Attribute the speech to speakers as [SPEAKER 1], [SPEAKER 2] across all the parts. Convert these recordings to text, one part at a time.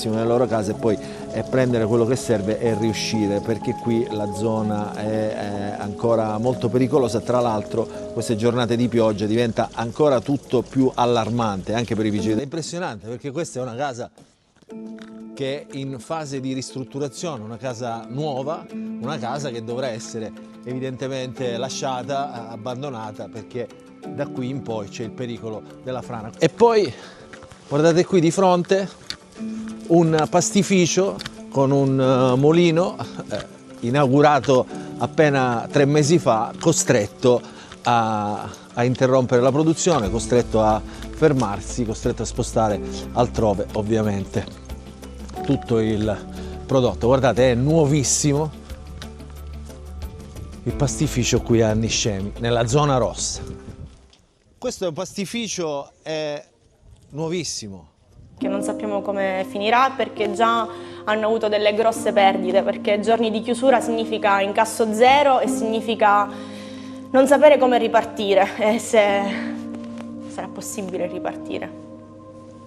[SPEAKER 1] massimo nelle loro case e poi prendere quello che serve e riuscire, perché qui la zona è ancora molto pericolosa. Tra l'altro queste giornate di pioggia diventa ancora tutto più allarmante anche per i vigili. È impressionante perché questa è una casa che è in fase di ristrutturazione, una casa nuova, una casa che dovrà essere evidentemente lasciata, abbandonata, perché da qui in poi c'è il pericolo della frana. E poi guardate qui di fronte un pastificio con un mulino inaugurato appena 3 mesi fa, costretto a interrompere la produzione, costretto a fermarsi, costretto a spostare altrove ovviamente tutto il prodotto. Guardate, è nuovissimo il pastificio qui a Niscemi, nella zona rossa. Questo è un pastificio nuovissimo.
[SPEAKER 2] Che non sappiamo come finirà, perché già hanno avuto delle grosse perdite, perché giorni di chiusura significa incasso zero e significa non sapere come ripartire e se sarà possibile ripartire.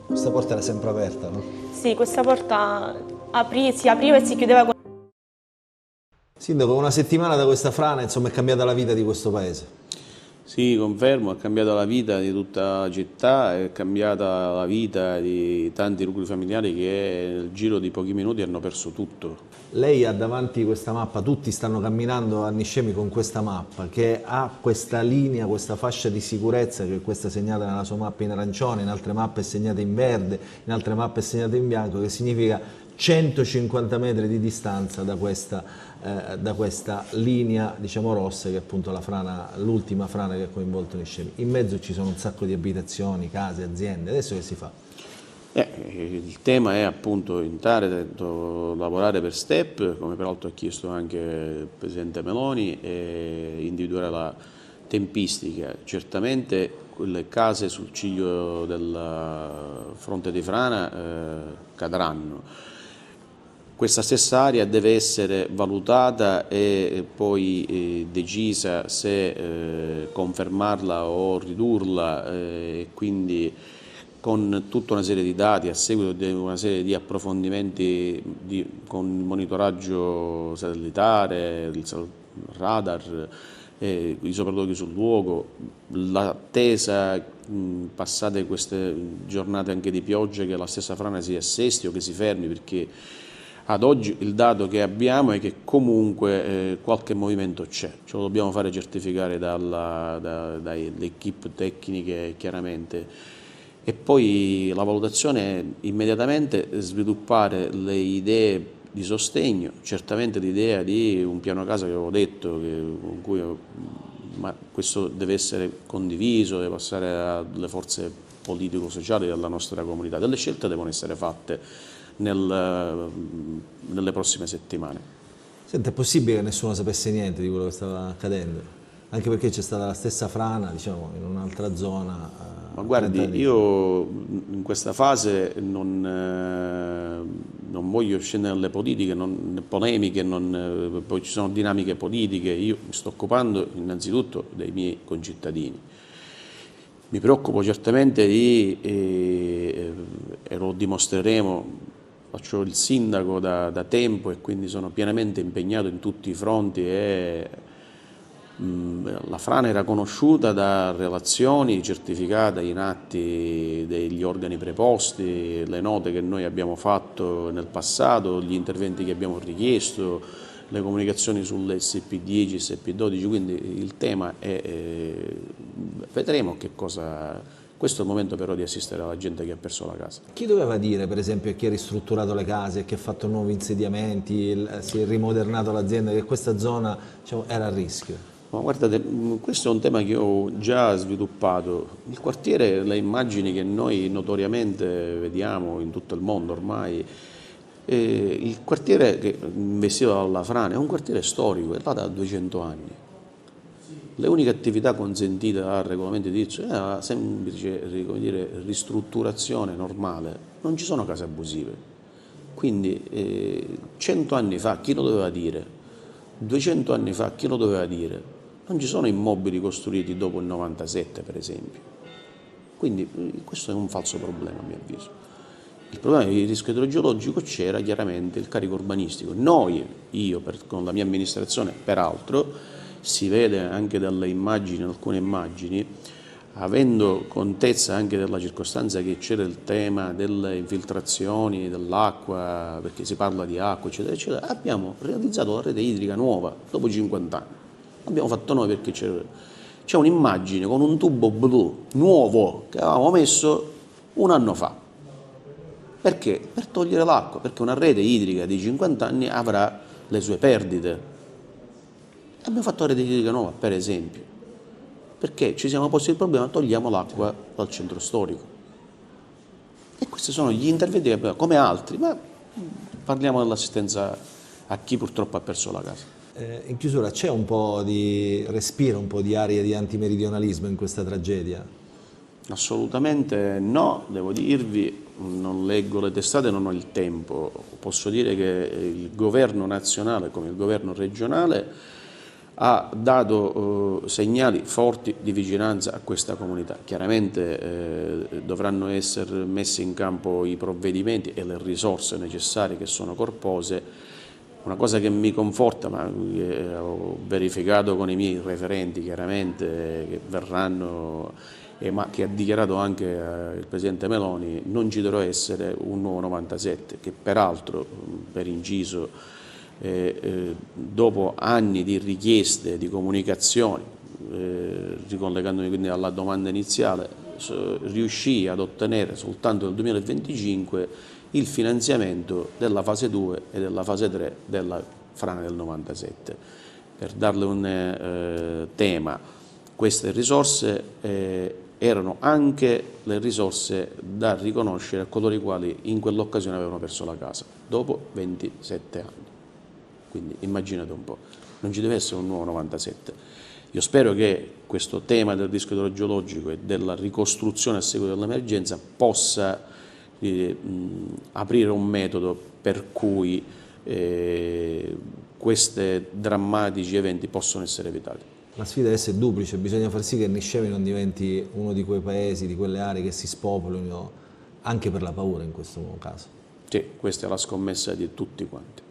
[SPEAKER 1] Questa porta era sempre aperta, no?
[SPEAKER 2] Sì, questa porta si apriva e si chiudeva.
[SPEAKER 1] Sindaco, una settimana da questa frana, insomma, è cambiata la vita di questo paese.
[SPEAKER 3] Sì, confermo, è cambiata la vita di tutta la città, è cambiata la vita di tanti nuclei familiari che nel giro di pochi minuti hanno perso tutto.
[SPEAKER 1] Lei ha davanti questa mappa, tutti stanno camminando a Niscemi con questa mappa che ha questa linea, questa fascia di sicurezza, che questa è segnata nella sua mappa in arancione, in altre mappe è segnata in verde, in altre mappe è segnata in bianco, che significa 150 metri di distanza da questa linea, diciamo, rossa, che è appunto la frana, l'ultima frana che ha coinvolto Niscemi. In mezzo ci sono un sacco di abitazioni, case, aziende. Adesso che si fa?
[SPEAKER 3] Il tema è appunto lavorare per step, come peraltro ha chiesto anche il Presidente Meloni, e individuare la tempistica. Certamente quelle case sul ciglio del fronte di frana cadranno. Questa stessa area deve essere valutata e poi decisa se confermarla o ridurla, e quindi con tutta una serie di dati a seguito di una serie di approfondimenti con il monitoraggio satellitare, il radar, i sopralluoghi sul luogo, l'attesa, passate queste giornate anche di pioggia, che la stessa frana si assesti o che si fermi, perché ad oggi il dato che abbiamo è che comunque qualche movimento c'è, ce lo dobbiamo fare certificare dalle equip tecniche chiaramente. E poi la valutazione è immediatamente sviluppare le idee di sostegno, certamente l'idea di un piano casa che avevo detto, ma questo deve essere condiviso, deve passare alle forze politico-sociali della nostra comunità. Delle scelte devono essere fatte nelle prossime settimane.
[SPEAKER 1] Senta, è possibile che nessuno sapesse niente di quello che stava accadendo? Anche perché c'è stata la stessa frana, diciamo, in un'altra zona.
[SPEAKER 3] Ma guardi, io in questa fase non voglio scendere nelle politiche, polemiche, poi ci sono dinamiche politiche. Io mi sto occupando innanzitutto dei miei concittadini. Mi preoccupo certamente e lo dimostreremo, faccio il sindaco da tempo e quindi sono pienamente impegnato in tutti i fronti. La frana era conosciuta da relazioni certificate in atti degli organi preposti, le note che noi abbiamo fatto nel passato, gli interventi che abbiamo richiesto, le comunicazioni sulle SP10, SP12, quindi il tema è, vedremo che cosa. Questo è il momento però di assistere alla gente che ha perso la casa.
[SPEAKER 1] Chi doveva dire, per esempio, a chi ha ristrutturato le case, che ha fatto nuovi insediamenti, si è rimodernato l'azienda, che questa zona, diciamo, era a rischio?
[SPEAKER 3] Ma guardate, questo è un tema che ho già sviluppato. Il quartiere, le immagini che noi notoriamente vediamo in tutto il mondo ormai, il quartiere che investito dalla frana è un quartiere storico, è là da 200 anni. Le uniche attività consentite dal regolamento edilizio è la semplice, come dire, ristrutturazione normale, non ci sono case abusive. Quindi 100 anni fa chi lo doveva dire? 200 anni fa chi lo doveva dire? Non ci sono immobili costruiti dopo il 97, per esempio. Quindi questo è un falso problema, a mio avviso. Il problema del rischio idrogeologico c'era chiaramente il carico urbanistico. Con la mia amministrazione, peraltro, si vede anche dalle immagini, alcune immagini, avendo contezza anche della circostanza che c'era il tema delle infiltrazioni dell'acqua, perché si parla di acqua, eccetera, eccetera, abbiamo realizzato la rete idrica nuova dopo 50 anni. L'abbiamo fatto noi perché c'è un'immagine con un tubo blu nuovo che avevamo messo un anno fa. Perché? Per togliere l'acqua, perché una rete idrica di 50 anni avrà le sue perdite. Abbiamo fatto la rete idrica nuova, per esempio, perché ci siamo posti il problema, togliamo l'acqua dal centro storico. E questi sono gli interventi che abbiamo, come altri, ma parliamo dell'assistenza a chi purtroppo ha perso la casa.
[SPEAKER 1] In chiusura, c'è un po' di respiro, un po' di aria di antimeridionalismo in questa tragedia?
[SPEAKER 3] Assolutamente no, devo dirvi, non leggo le testate, non ho il tempo. Posso dire che il governo nazionale come il governo regionale ha dato segnali forti di vigilanza a questa comunità. Chiaramente dovranno essere messi in campo i provvedimenti e le risorse necessarie che sono corpose. Una cosa che mi conforta, ma ho verificato con i miei referenti chiaramente che verranno, ma che ha dichiarato anche il Presidente Meloni, non ci dovrà essere un nuovo 97, che peraltro, per inciso, dopo anni di richieste, di comunicazioni, ricollegandomi quindi alla domanda iniziale, riuscì ad ottenere soltanto nel 2025 il finanziamento della fase 2 e della fase 3 della frana del 97. Per darle un tema, queste risorse erano anche le risorse da riconoscere a coloro i quali in quell'occasione avevano perso la casa, dopo 27 anni. Quindi immaginate un po', non ci deve essere un nuovo 97. Io spero che questo tema del rischio idrogeologico e della ricostruzione a seguito dell'emergenza possa aprire un metodo per cui questi drammatici eventi possono essere evitati.
[SPEAKER 1] La sfida deve essere duplice, bisogna far sì che Niscemi non diventi uno di quei paesi, di quelle aree che si spopolino anche per la paura in questo caso.
[SPEAKER 3] Sì, questa è la scommessa di tutti quanti.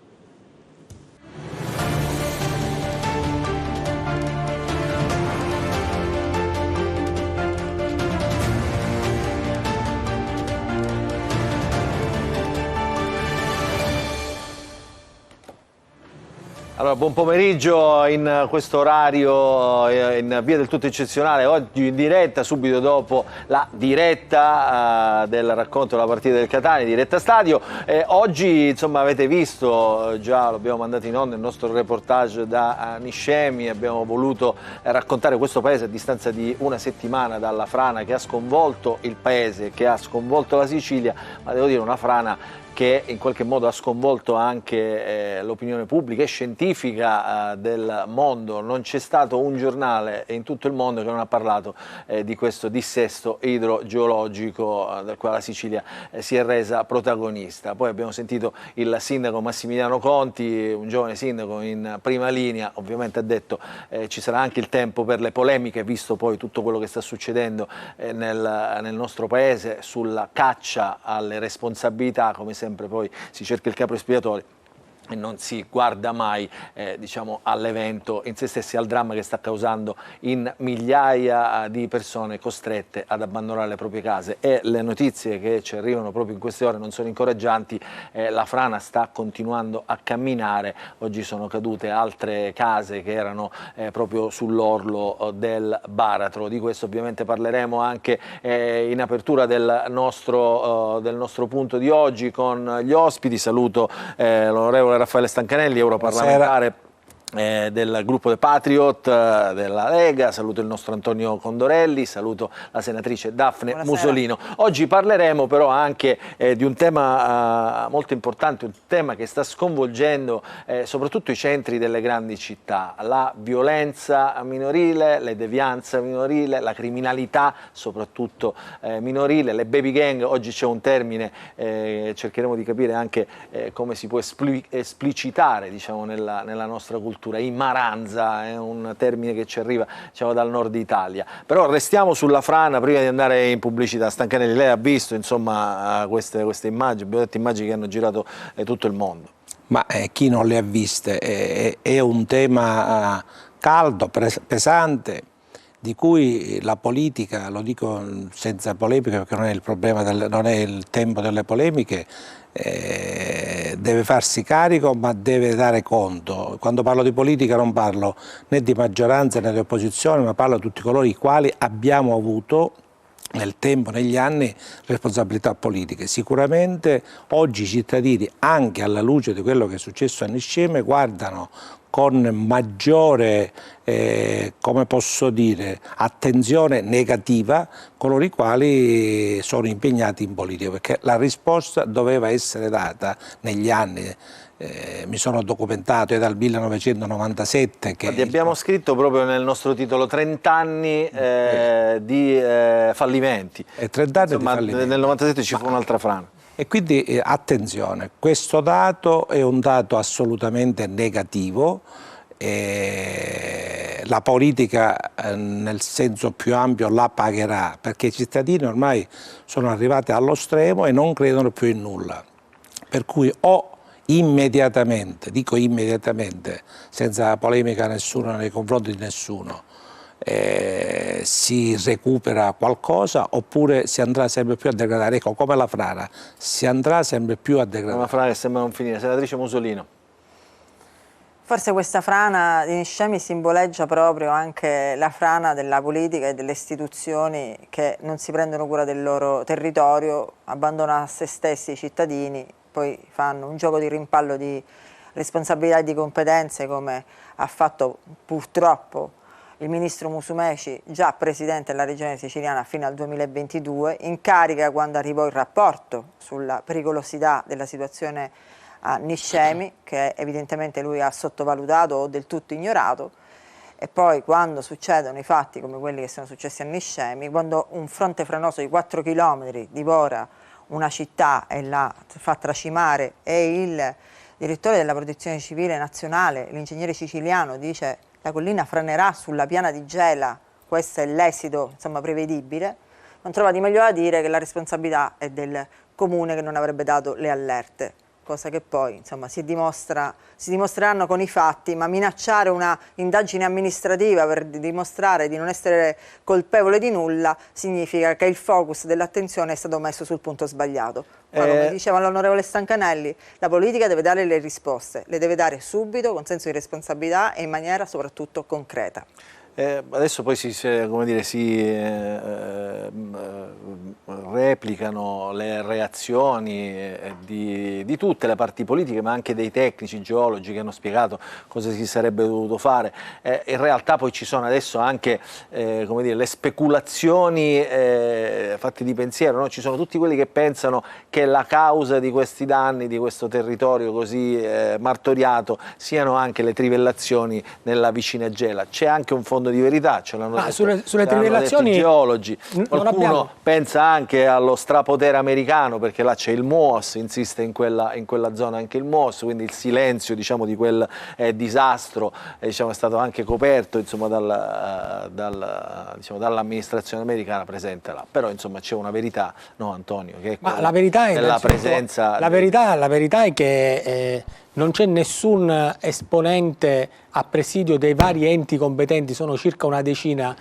[SPEAKER 1] Allora, buon pomeriggio in questo orario in via del tutto eccezionale, oggi in diretta subito dopo la diretta del racconto della partita del Catania, diretta stadio. Oggi insomma avete visto, già l'abbiamo mandato in onda il nostro reportage da Niscemi, abbiamo voluto raccontare questo paese a distanza di una settimana dalla frana che ha sconvolto il paese, che ha sconvolto la Sicilia, ma devo dire una frana che in qualche modo ha sconvolto anche l'opinione pubblica e scientifica del mondo. Non c'è stato un giornale in tutto il mondo che non ha parlato di questo dissesto idrogeologico del quale la Sicilia si è resa protagonista. Poi abbiamo sentito il sindaco Massimiliano Conti, un giovane sindaco in prima linea, ovviamente ha detto ci sarà anche il tempo per le polemiche, visto poi tutto quello che sta succedendo nel nostro paese sulla caccia alle responsabilità, come sempre poi si cerca il capro espiatorio e non si guarda mai diciamo, all'evento in se stessi, al dramma che sta causando in migliaia di persone costrette ad abbandonare le proprie case. E le notizie che ci arrivano proprio in queste ore non sono incoraggianti, la frana sta continuando a camminare, oggi sono cadute altre case che erano proprio sull'orlo del baratro. Di questo ovviamente parleremo anche in apertura del nostro punto di oggi con gli ospiti. Saluto l'onorevole Raffaele Stancanelli, europarlamentare del gruppo The Patriot della Lega, saluto il nostro Antonio Condorelli, saluto la senatrice Daphne Musolino. Oggi parleremo però anche di un tema molto importante, un tema che sta sconvolgendo soprattutto i centri delle grandi città, la violenza minorile, le devianze minorile, la criminalità soprattutto minorile, le baby gang. Oggi c'è un termine, cercheremo di capire anche come si può esplicitare diciamo, nella nostra cultura cultura, imaranza è un termine che ci arriva, diciamo, dal nord Italia. Però restiamo sulla frana prima di andare in pubblicità. Stancanelli, lei ha visto insomma queste immagini, abbiamo detto immagini che hanno girato tutto il mondo.
[SPEAKER 4] Ma chi non le ha viste è un tema caldo, pesante, di cui la politica, lo dico senza polemica perché non è il problema, non è il tempo delle polemiche, deve farsi carico ma deve dare conto. Quando parlo di politica non parlo né di maggioranza né di opposizione, ma parlo di tutti coloro i quali abbiamo avuto nel tempo, negli anni, responsabilità politiche. Sicuramente oggi i cittadini, anche alla luce di quello che è successo a Nisceme, guardano con maggiore, come posso dire, attenzione negativa coloro i quali sono impegnati in politica, perché la risposta doveva essere data negli anni. Mi sono documentato, è dal 1997 che...
[SPEAKER 1] Guardi, abbiamo scritto proprio nel nostro titolo 30 anni di fallimenti.
[SPEAKER 4] 30 anni
[SPEAKER 1] insomma,
[SPEAKER 4] di fallimenti.
[SPEAKER 1] Nel 97 ci fu un'altra frana.
[SPEAKER 4] E quindi attenzione, questo dato è un dato assolutamente negativo. La politica nel senso più ampio la pagherà, perché i cittadini ormai sono arrivati allo stremo e non credono più in nulla. Per cui o immediatamente, dico immediatamente, senza polemica nessuno nei confronti di nessuno, si recupera qualcosa oppure si andrà sempre più a degradare. Ecco, come la frana, si andrà sempre più a degradare.
[SPEAKER 1] Una frana che sembra non finire. Senatrice Musolino.
[SPEAKER 5] Forse questa frana di Niscemi simboleggia proprio anche la frana della politica e delle istituzioni che non si prendono cura del loro territorio, abbandonano a se stessi i cittadini, poi fanno un gioco di rimpallo di responsabilità e di competenze come ha fatto purtroppo il ministro Musumeci, già presidente della regione siciliana fino al 2022, in carica quando arrivò il rapporto sulla pericolosità della situazione a Niscemi, che evidentemente lui ha sottovalutato o del tutto ignorato, e poi quando succedono i fatti come quelli che sono successi a Niscemi, quando un fronte franoso di 4 km divora una città e la fa tracimare e il direttore della protezione civile nazionale, l'ingegnere siciliano, dice la collina franerà sulla piana di Gela, questo è l'esito insomma prevedibile, non trova di meglio da dire che la responsabilità è del comune che non avrebbe dato le allerte. Cosa che poi insomma, si dimostreranno con i fatti, ma minacciare una indagine amministrativa per dimostrare di non essere colpevole di nulla significa che il focus dell'attenzione è stato messo sul punto sbagliato. Poi, come diceva l'onorevole Stancanelli, la politica deve dare le risposte, le deve dare subito, con senso di responsabilità e in maniera soprattutto concreta.
[SPEAKER 1] Adesso poi come dire, si replicano le reazioni di tutte le parti politiche, ma anche dei tecnici, geologi che hanno spiegato cosa si sarebbe dovuto fare. In realtà poi ci sono adesso anche come dire, le speculazioni fatte di pensiero, no? Ci sono tutti quelli che pensano che la causa di questi danni, di questo territorio così martoriato, siano anche le trivellazioni nella vicina Gela. C'è anche un fondo di verità, ce l'hanno detto,
[SPEAKER 6] sulle trivellazioni
[SPEAKER 1] i geologi. Qualcuno pensa anche allo strapotere americano, perché là c'è il MUOS, insiste in quella zona anche il MUOS, quindi il silenzio, diciamo, di quel disastro diciamo, è stato anche coperto insomma, dall'amministrazione americana presente là. Però insomma c'è una verità, no Antonio? Che è
[SPEAKER 6] la verità è
[SPEAKER 1] della presenza.
[SPEAKER 6] La verità è che non c'è nessun esponente a presidio dei vari enti competenti, sono circa una decina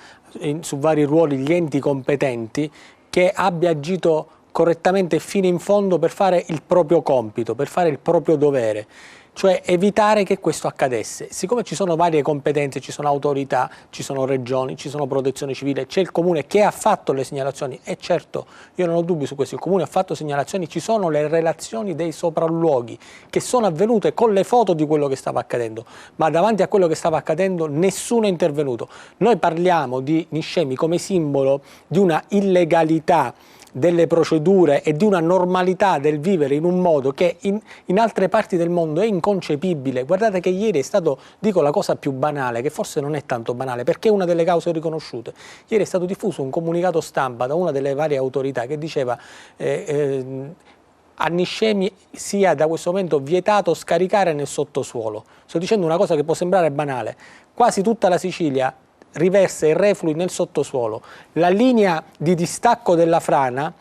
[SPEAKER 6] su vari ruoli gli enti competenti, che abbia agito correttamente fino in fondo per fare il proprio compito, per fare il proprio dovere. Cioè evitare che questo accadesse. Siccome ci sono varie competenze, ci sono autorità, ci sono regioni, ci sono protezione civile, c'è il comune che ha fatto le segnalazioni e certo io non ho dubbi su questo, il comune ha fatto segnalazioni, ci sono le relazioni dei sopralluoghi che sono avvenute con le foto di quello che stava accadendo, ma davanti a quello che stava accadendo nessuno è intervenuto. Noi parliamo di Niscemi come simbolo di una illegalità delle procedure e di una normalità del vivere in un modo che in altre parti del mondo è inconcepibile. Guardate che ieri è stato, dico la cosa più banale, che forse non è tanto banale, perché è una delle cause riconosciute. Ieri è stato diffuso un comunicato stampa da una delle varie autorità che diceva a Niscemi sia da questo momento vietato scaricare nel sottosuolo. Sto dicendo una cosa che può sembrare banale, quasi tutta la Sicilia riversa i reflui nel sottosuolo. La linea di distacco della frana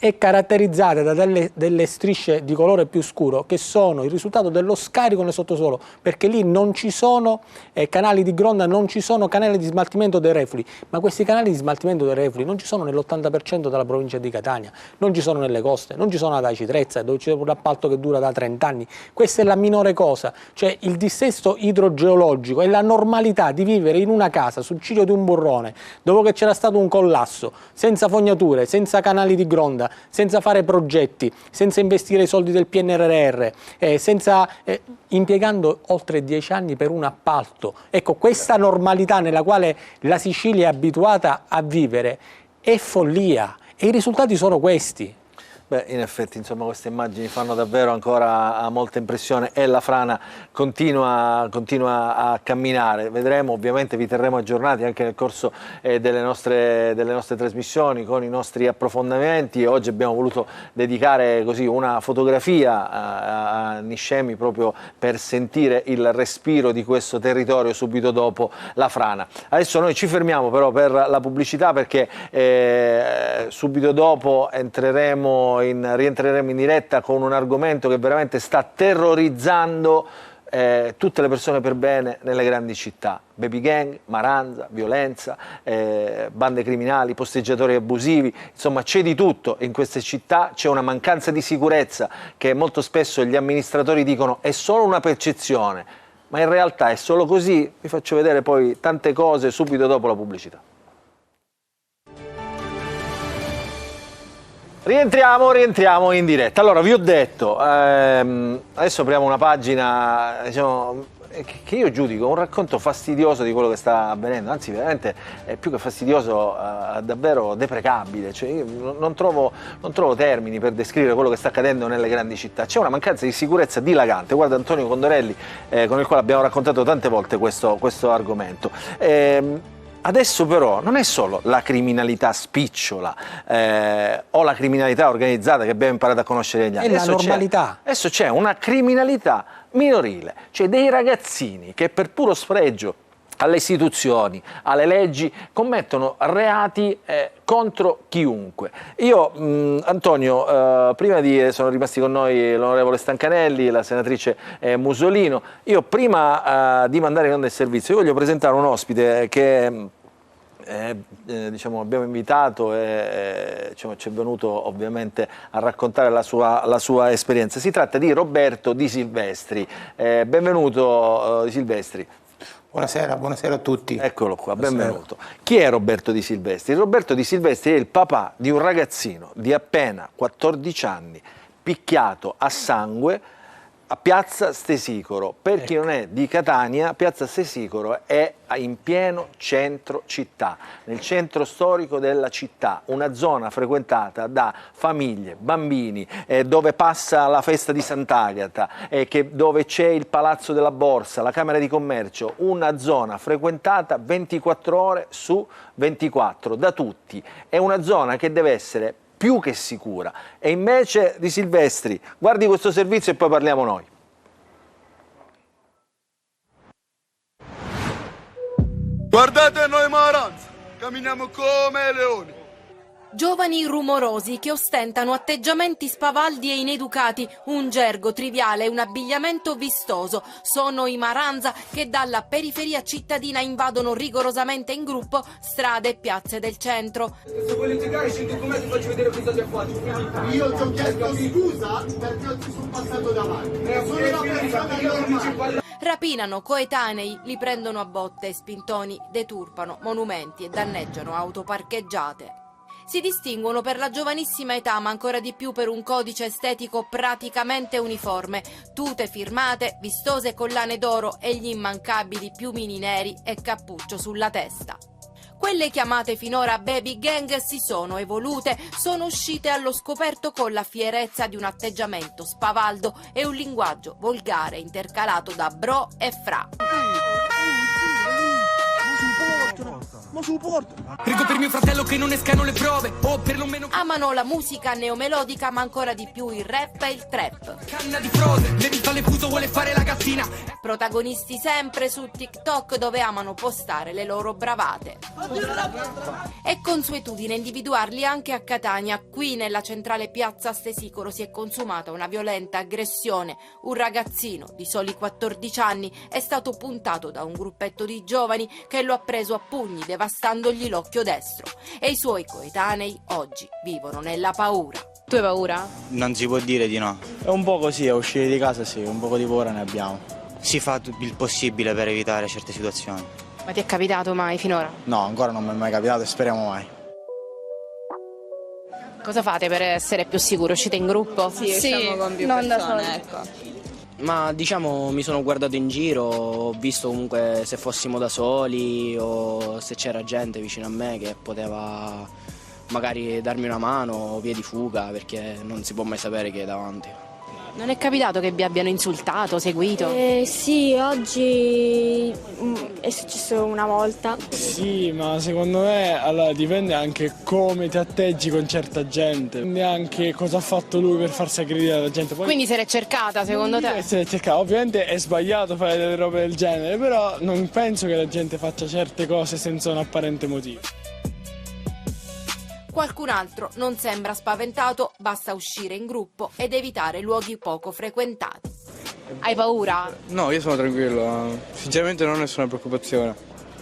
[SPEAKER 6] è caratterizzata da delle strisce di colore più scuro che sono il risultato dello scarico nel sottosuolo, perché lì non ci sono canali di gronda, non ci sono canali di smaltimento dei reflui, ma questi canali di smaltimento dei reflui non ci sono nell'80% della provincia di Catania, non ci sono nelle coste, non ci sono ad Aci Trezza, dove c'è un appalto che dura da 30 anni. Questa è la minore cosa, cioè il dissesto idrogeologico è la normalità di vivere in una casa sul ciglio di un burrone, dove c'era stato un collasso, senza fognature, senza canali di gronda, senza fare progetti, senza investire i soldi del PNRR, impiegando oltre 10 anni per un appalto. Ecco, questa normalità nella quale la Sicilia è abituata a vivere è follia e i risultati sono questi.
[SPEAKER 1] Beh, in effetti, insomma, queste immagini fanno davvero ancora molta impressione e la frana continua a camminare. Vedremo, ovviamente vi terremo aggiornati anche nel corso delle nostre trasmissioni con i nostri approfondimenti. Oggi abbiamo voluto dedicare così una fotografia a Niscemi proprio per sentire il respiro di questo territorio subito dopo la frana. Adesso noi ci fermiamo però per la pubblicità, perché subito dopo rientreremo in diretta con un argomento che veramente sta terrorizzando tutte le persone per bene nelle grandi città. Baby gang, maranza, violenza, bande criminali, posteggiatori abusivi, insomma c'è di tutto in queste città, c'è una mancanza di sicurezza che molto spesso gli amministratori dicono è solo una percezione, ma in realtà è solo così. Vi faccio vedere poi tante cose subito dopo la pubblicità. Rientriamo in diretta. Allora, vi ho detto, adesso apriamo una pagina, diciamo, che io giudico un racconto fastidioso di quello che sta avvenendo, anzi veramente è più che fastidioso, davvero deprecabile. Cioè, io non trovo termini per descrivere quello che sta accadendo nelle grandi città. C'è una mancanza di sicurezza dilagante. Guarda Antonio Condorelli, con il quale abbiamo raccontato tante volte questo argomento. Adesso però non è solo la criminalità spicciola o la criminalità organizzata che abbiamo imparato a conoscere negli anni.
[SPEAKER 6] È la normalità.
[SPEAKER 1] Adesso c'è una criminalità minorile, cioè dei ragazzini che per puro sfregio alle istituzioni, alle leggi, commettono reati contro chiunque. Io, Antonio, sono rimasti con noi l'onorevole Stancanelli, la senatrice Musolino. Io prima di mandare in onda il servizio, voglio presentare un ospite che diciamo, abbiamo invitato e diciamo, ci è venuto ovviamente a raccontare la sua esperienza. Si tratta di Roberto Di Silvestri. Benvenuto Di Silvestri.
[SPEAKER 7] Buonasera a tutti.
[SPEAKER 1] Eccolo qua, benvenuto. Chi è Roberto Di Silvestri? Roberto Di Silvestri è il papà di un ragazzino di appena 14 anni, picchiato a sangue a Piazza Stesicoro. Per chi non è di Catania, Piazza Stesicoro è in pieno centro città, nel centro storico della città, una zona frequentata da famiglie, bambini, dove passa la festa di Sant'Agata, dove c'è il Palazzo della Borsa, la Camera di Commercio, una zona frequentata 24 ore su 24 da tutti. È una zona che deve essere più che sicura. E invece Di Silvestri, guardi questo servizio e poi parliamo noi.
[SPEAKER 8] Guardate noi maranza, camminiamo come leoni.
[SPEAKER 9] Giovani rumorosi che ostentano atteggiamenti spavaldi e ineducati, un gergo triviale e un abbigliamento vistoso. Sono i maranza che dalla periferia cittadina invadono rigorosamente in gruppo strade e piazze del centro.
[SPEAKER 8] Se vuoi litigare scendi con me, ti faccio vedere cosa ti ha fatto. Io ti ho chiesto scusa perché ti sono passato davanti. Sono una persona normale.
[SPEAKER 9] Rapinano coetanei, li prendono a botte e spintoni, deturpano monumenti e danneggiano auto parcheggiate. Si distinguono per la giovanissima età, ma ancora di più per un codice estetico praticamente uniforme, tute firmate, vistose collane d'oro e gli immancabili piumini neri e cappuccio sulla testa. Quelle chiamate finora baby gang si sono evolute, sono uscite allo scoperto con la fierezza di un atteggiamento spavaldo e un linguaggio volgare intercalato da bro e fra.
[SPEAKER 8] supporto.
[SPEAKER 10] Prego per mio fratello che non escano le prove, o perlomeno...
[SPEAKER 9] Amano la musica neomelodica, ma ancora di più il rap e il trap.
[SPEAKER 10] Canna di frode, le vista le fuso, vuole fare la gattina.
[SPEAKER 9] Protagonisti sempre su TikTok, dove amano postare le loro bravate. È consuetudine individuarli anche a Catania. Qui nella centrale piazza Stesicoro si è consumata una violenta aggressione. Un ragazzino di soli 14 anni è stato puntato da un gruppetto di giovani che lo ha preso a pugni, devastandogli l'occhio destro. E i suoi coetanei oggi vivono nella paura.
[SPEAKER 2] Tu hai paura?
[SPEAKER 11] Non si può dire di no. È un po' così, a uscire di casa sì, un po' di paura ne abbiamo. Si fa il possibile per evitare certe situazioni.
[SPEAKER 2] Ma ti è capitato mai finora?
[SPEAKER 11] No, ancora non mi è mai capitato e speriamo mai.
[SPEAKER 2] Cosa fate per essere più sicuri? Uscite in gruppo?
[SPEAKER 12] Sì, usciamo con più persone, ecco.
[SPEAKER 13] Ma diciamo mi sono guardato in giro, ho visto comunque se fossimo da soli o se c'era gente vicino a me che poteva magari darmi una mano o vie di fuga, perché non si può mai sapere chi è davanti.
[SPEAKER 2] Non è capitato che vi abbiano insultato, seguito?
[SPEAKER 14] Sì, oggi è successo una volta.
[SPEAKER 15] Sì, ma secondo me allora, dipende anche come ti atteggi con certa gente, neanche cosa ha fatto lui per farsi aggredire dalla gente. Poi,
[SPEAKER 2] quindi se l'è cercata secondo te?
[SPEAKER 15] Se l'è cercata, ovviamente è sbagliato fare delle robe del genere, però non penso che la gente faccia certe cose senza un apparente motivo.
[SPEAKER 9] Qualcun altro non sembra spaventato, basta uscire in gruppo ed evitare luoghi poco frequentati.
[SPEAKER 2] Hai paura?
[SPEAKER 11] No, io sono tranquillo, sinceramente non ho nessuna preoccupazione.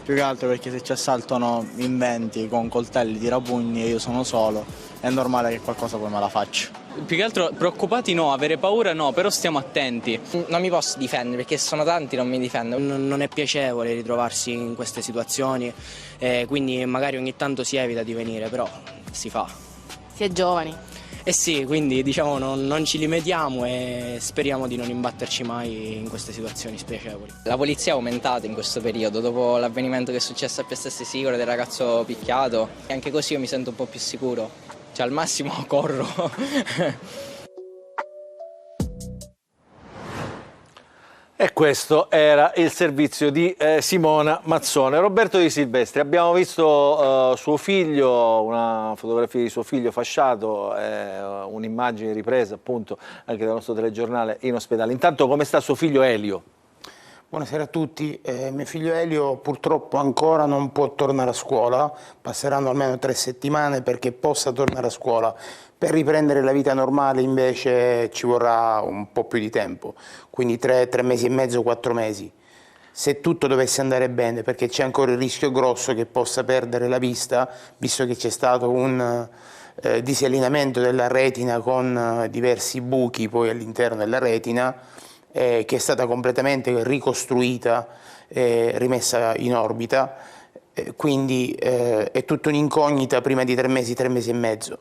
[SPEAKER 11] Più che altro perché se ci assaltano in 20 con coltelli, tirapugni e io sono solo, è normale che qualcosa poi me la faccio.
[SPEAKER 13] Più che altro preoccupati no, avere paura no, però stiamo attenti.
[SPEAKER 16] Non mi posso difendere perché sono tanti, non mi difendo.
[SPEAKER 13] Non è piacevole ritrovarsi in queste situazioni, quindi magari ogni tanto si evita di venire, però si fa.
[SPEAKER 2] Si è giovani.
[SPEAKER 13] Eh sì, quindi diciamo non ci limitiamo e speriamo di non imbatterci mai in queste situazioni spiacevoli.
[SPEAKER 16] La polizia è aumentata in questo periodo, dopo l'avvenimento che è successo a Piazza Stesicoro del ragazzo picchiato, e anche così io mi sento un po' più sicuro, cioè al massimo corro.
[SPEAKER 1] E questo era il servizio di Simona Mazzone. Roberto Di Silvestri, abbiamo visto suo figlio, una fotografia di suo figlio fasciato, un'immagine ripresa appunto anche dal nostro telegiornale in ospedale. Intanto come sta suo figlio Elio?
[SPEAKER 7] Buonasera a tutti, mio figlio Elio purtroppo ancora non può tornare a scuola, passeranno almeno 3 settimane perché possa tornare a scuola. Per riprendere la vita normale invece ci vorrà un po' più di tempo, quindi 3 mesi e mezzo, 4 mesi. Se tutto dovesse andare bene, perché c'è ancora il rischio grosso che possa perdere la vista, visto che c'è stato un disallineamento della retina con diversi buchi poi all'interno della retina, che è stata completamente ricostruita e rimessa in orbita, quindi è tutta un'incognita prima di 3 mesi e mezzo.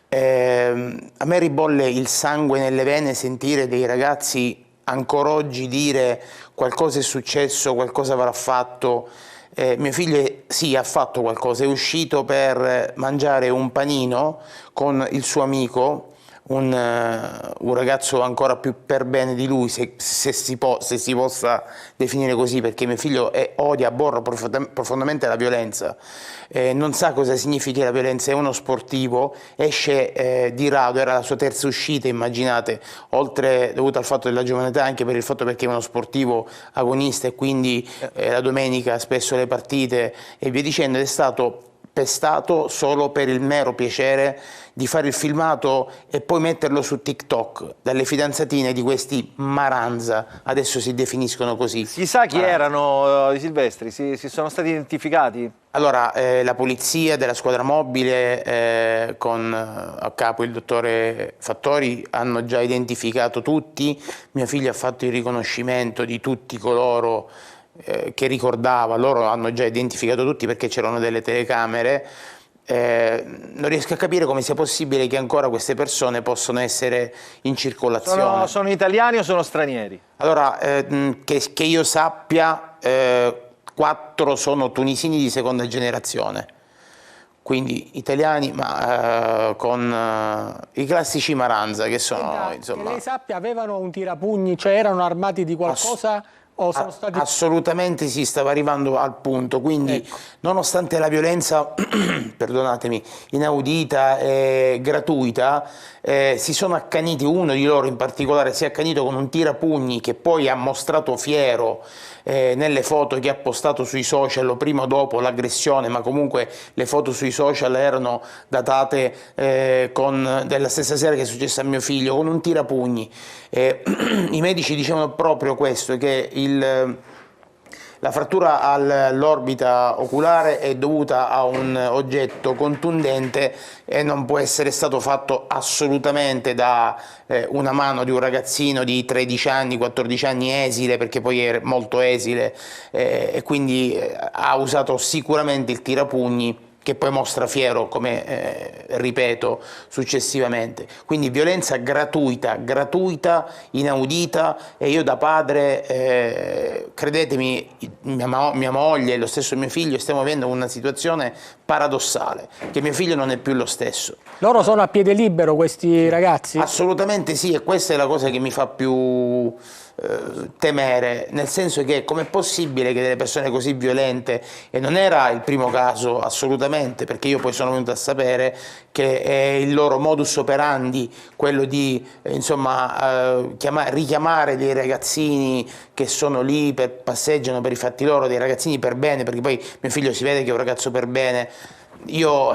[SPEAKER 7] A me ribolle il sangue nelle vene sentire dei ragazzi ancora oggi dire qualcosa è successo, qualcosa avrà fatto. Mio figlio sì, ha fatto qualcosa, è uscito per mangiare un panino con il suo amico, un ragazzo ancora più per bene di lui, se si possa definire così, perché mio figlio odia, aborra profondamente la violenza, non sa cosa significhi la violenza, è uno sportivo, esce di rado, era la sua terza uscita, immaginate, oltre dovuto al fatto della giovane età, anche per il fatto perché è uno sportivo agonista e quindi la domenica spesso le partite e via dicendo, ed è stato pestato solo per il mero piacere di fare il filmato e poi metterlo su TikTok dalle fidanzatine di questi Maranza, adesso si definiscono così.
[SPEAKER 1] Si sa chi erano Di Silvestri? Si sono stati identificati?
[SPEAKER 7] Allora, la polizia della squadra mobile con a capo il dottore Fattori hanno già identificato tutti, mio figlio ha fatto il riconoscimento di tutti coloro che ricordava, loro hanno già identificato tutti perché c'erano delle telecamere. Non riesco a capire come sia possibile che ancora queste persone possono essere in circolazione.
[SPEAKER 1] Sono italiani o sono stranieri?
[SPEAKER 7] Allora, che io sappia, 4 sono tunisini di seconda generazione, quindi italiani, ma con i classici Maranza che sono, insomma...
[SPEAKER 6] Che lei sappia, avevano un tirapugni, cioè erano armati di qualcosa? O sono stati...
[SPEAKER 7] Assolutamente sì, stava arrivando al punto, quindi nonostante la violenza, perdonatemi, inaudita e gratuita, si sono accaniti, uno di loro in particolare si è accanito con un tirapugni che poi ha mostrato fiero nelle foto che ha postato sui social o prima o dopo l'aggressione, ma comunque le foto sui social erano datate della stessa sera che è successo a mio figlio, con un tirapugni. I medici dicevano proprio questo, che la frattura all'orbita oculare è dovuta a un oggetto contundente e non può essere stato fatto assolutamente da una mano di un ragazzino di 13 anni, 14 anni esile, perché poi è molto esile, e quindi ha usato sicuramente il tirapugni, che poi mostra fiero, come ripeto, successivamente. Quindi violenza gratuita, inaudita, e io da padre, credetemi, mia moglie e lo stesso mio figlio stiamo vivendo una situazione paradossale, che mio figlio non è più lo stesso.
[SPEAKER 6] Loro sono a piede libero questi ragazzi?
[SPEAKER 7] Assolutamente sì, e questa è la cosa che mi fa più temere, nel senso che com'è possibile che delle persone così violente, e non era il primo caso assolutamente, perché io poi sono venuto a sapere che è il loro modus operandi quello di richiamare dei ragazzini che sono lì, passeggiano per i fatti loro, dei ragazzini per bene, perché poi mio figlio si vede che è un ragazzo per bene. Io,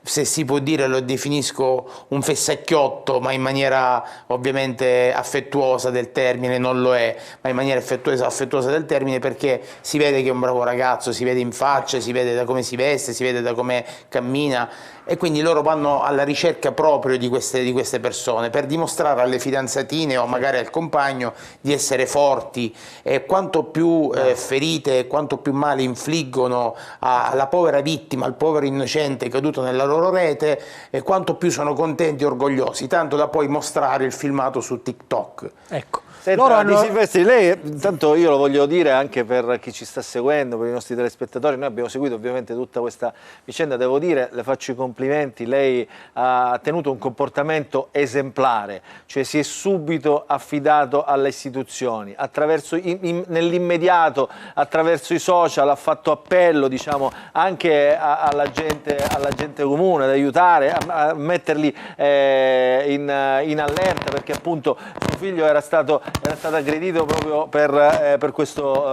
[SPEAKER 7] se si può dire, lo definisco un fessacchiotto, ma in maniera ovviamente affettuosa del termine, non lo è, ma in maniera affettuosa del termine, perché si vede che è un bravo ragazzo, si vede in faccia, si vede da come si veste, si vede da come cammina, e quindi loro vanno alla ricerca proprio di queste persone per dimostrare alle fidanzatine o magari al compagno di essere forti, e quanto più ferite, quanto più male infliggono alla povera vittima, al povero innocente caduto nella loro rete, e quanto più sono contenti e orgogliosi, tanto da poi mostrare il filmato su TikTok.
[SPEAKER 6] Ecco.
[SPEAKER 1] Senta, Di Silvestri, lei, intanto io lo voglio dire anche per chi ci sta seguendo, per i nostri telespettatori, noi abbiamo seguito ovviamente tutta questa vicenda, devo dire, le faccio i complimenti, lei ha tenuto un comportamento esemplare, cioè si è subito affidato alle istituzioni, nell'immediato, attraverso i social, ha fatto appello, diciamo, anche alla gente comune, ad aiutare, a metterli in allerta, perché appunto suo figlio era stato aggredito proprio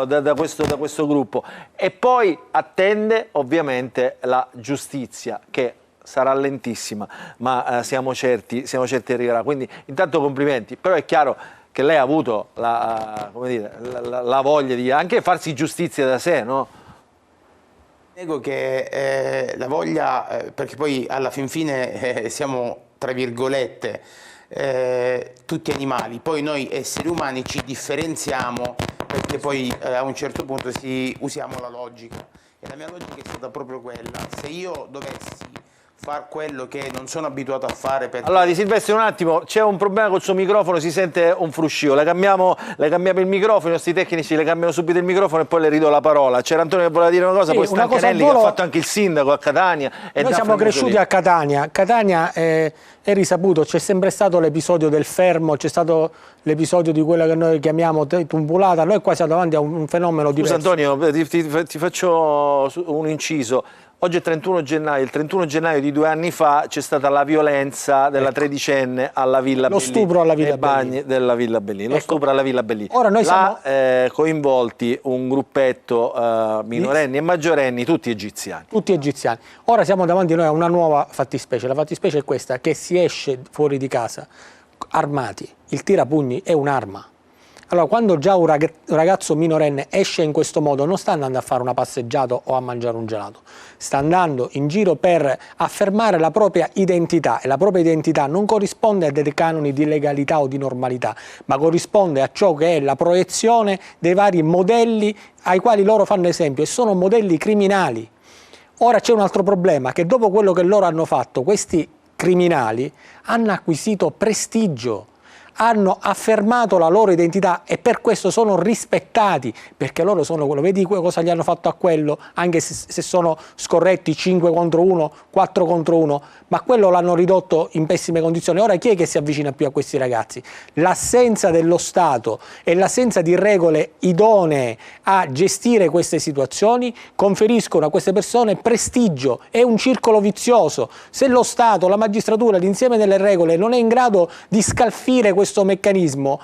[SPEAKER 1] da questo gruppo, e poi attende ovviamente la giustizia, che sarà lentissima, ma siamo certi arriverà. Quindi intanto complimenti, però è chiaro che lei ha avuto la voglia di anche farsi giustizia da sé, no?
[SPEAKER 7] Nego che la voglia, perché poi alla fin fine siamo, tra virgolette, tutti animali, poi noi esseri umani ci differenziamo perché poi a un certo punto usiamo la logica, e la mia logica è stata proprio quella: se io dovessi far quello che non sono abituato a fare
[SPEAKER 1] Allora, Di Silvestri, un attimo, c'è un problema col suo microfono, si sente un fruscio, le cambiamo il microfono, i nostri tecnici le cambiano subito il microfono e poi le ridò la parola. C'era Antonio che voleva dire una cosa, sì, poi Stancanelli che ha fatto anche il sindaco a Catania.
[SPEAKER 6] Noi siamo cresciuti a Catania, è risaputo, c'è sempre stato l'episodio del fermo, c'è stato l'episodio di quella che noi chiamiamo tumbulata, noi qua siamo davanti a un fenomeno diverso.
[SPEAKER 1] Scusa Antonio, ti faccio un inciso. Oggi è 31 gennaio, il 31 gennaio di 2 anni fa c'è stata la violenza della tredicenne alla Villa Bellini.
[SPEAKER 6] Lo stupro alla Villa Bellini.
[SPEAKER 1] Della Villa Bellini, lo stupro alla Villa Bellini.
[SPEAKER 6] Ora noi siamo
[SPEAKER 1] coinvolti un gruppetto minorenni e maggiorenni, tutti egiziani.
[SPEAKER 6] Tutti egiziani. Ora siamo davanti a noi a una nuova fattispecie. La fattispecie è questa, che si esce fuori di casa armati. Il tirapugni è un'arma. Allora, quando già un ragazzo minorenne esce in questo modo, non sta andando a fare una passeggiata o a mangiare un gelato, sta andando in giro per affermare la propria identità, e la propria identità non corrisponde a dei canoni di legalità o di normalità, ma corrisponde a ciò che è la proiezione dei vari modelli ai quali loro fanno esempio, e sono modelli criminali. Ora c'è un altro problema, che dopo quello che loro hanno fatto, questi criminali hanno acquisito prestigio, hanno affermato la loro identità e per questo sono rispettati, perché loro sono quello. Vedi cosa gli hanno fatto a quello, anche se sono scorretti 5 contro 1, 4 contro 1, ma quello l'hanno ridotto in pessime condizioni. Ora chi è che si avvicina più a questi ragazzi? L'assenza dello Stato e l'assenza di regole idonee a gestire queste situazioni conferiscono a queste persone prestigio. È un circolo vizioso. Se lo Stato, la magistratura, l'insieme delle regole non è in grado di scalfire questo meccanismo,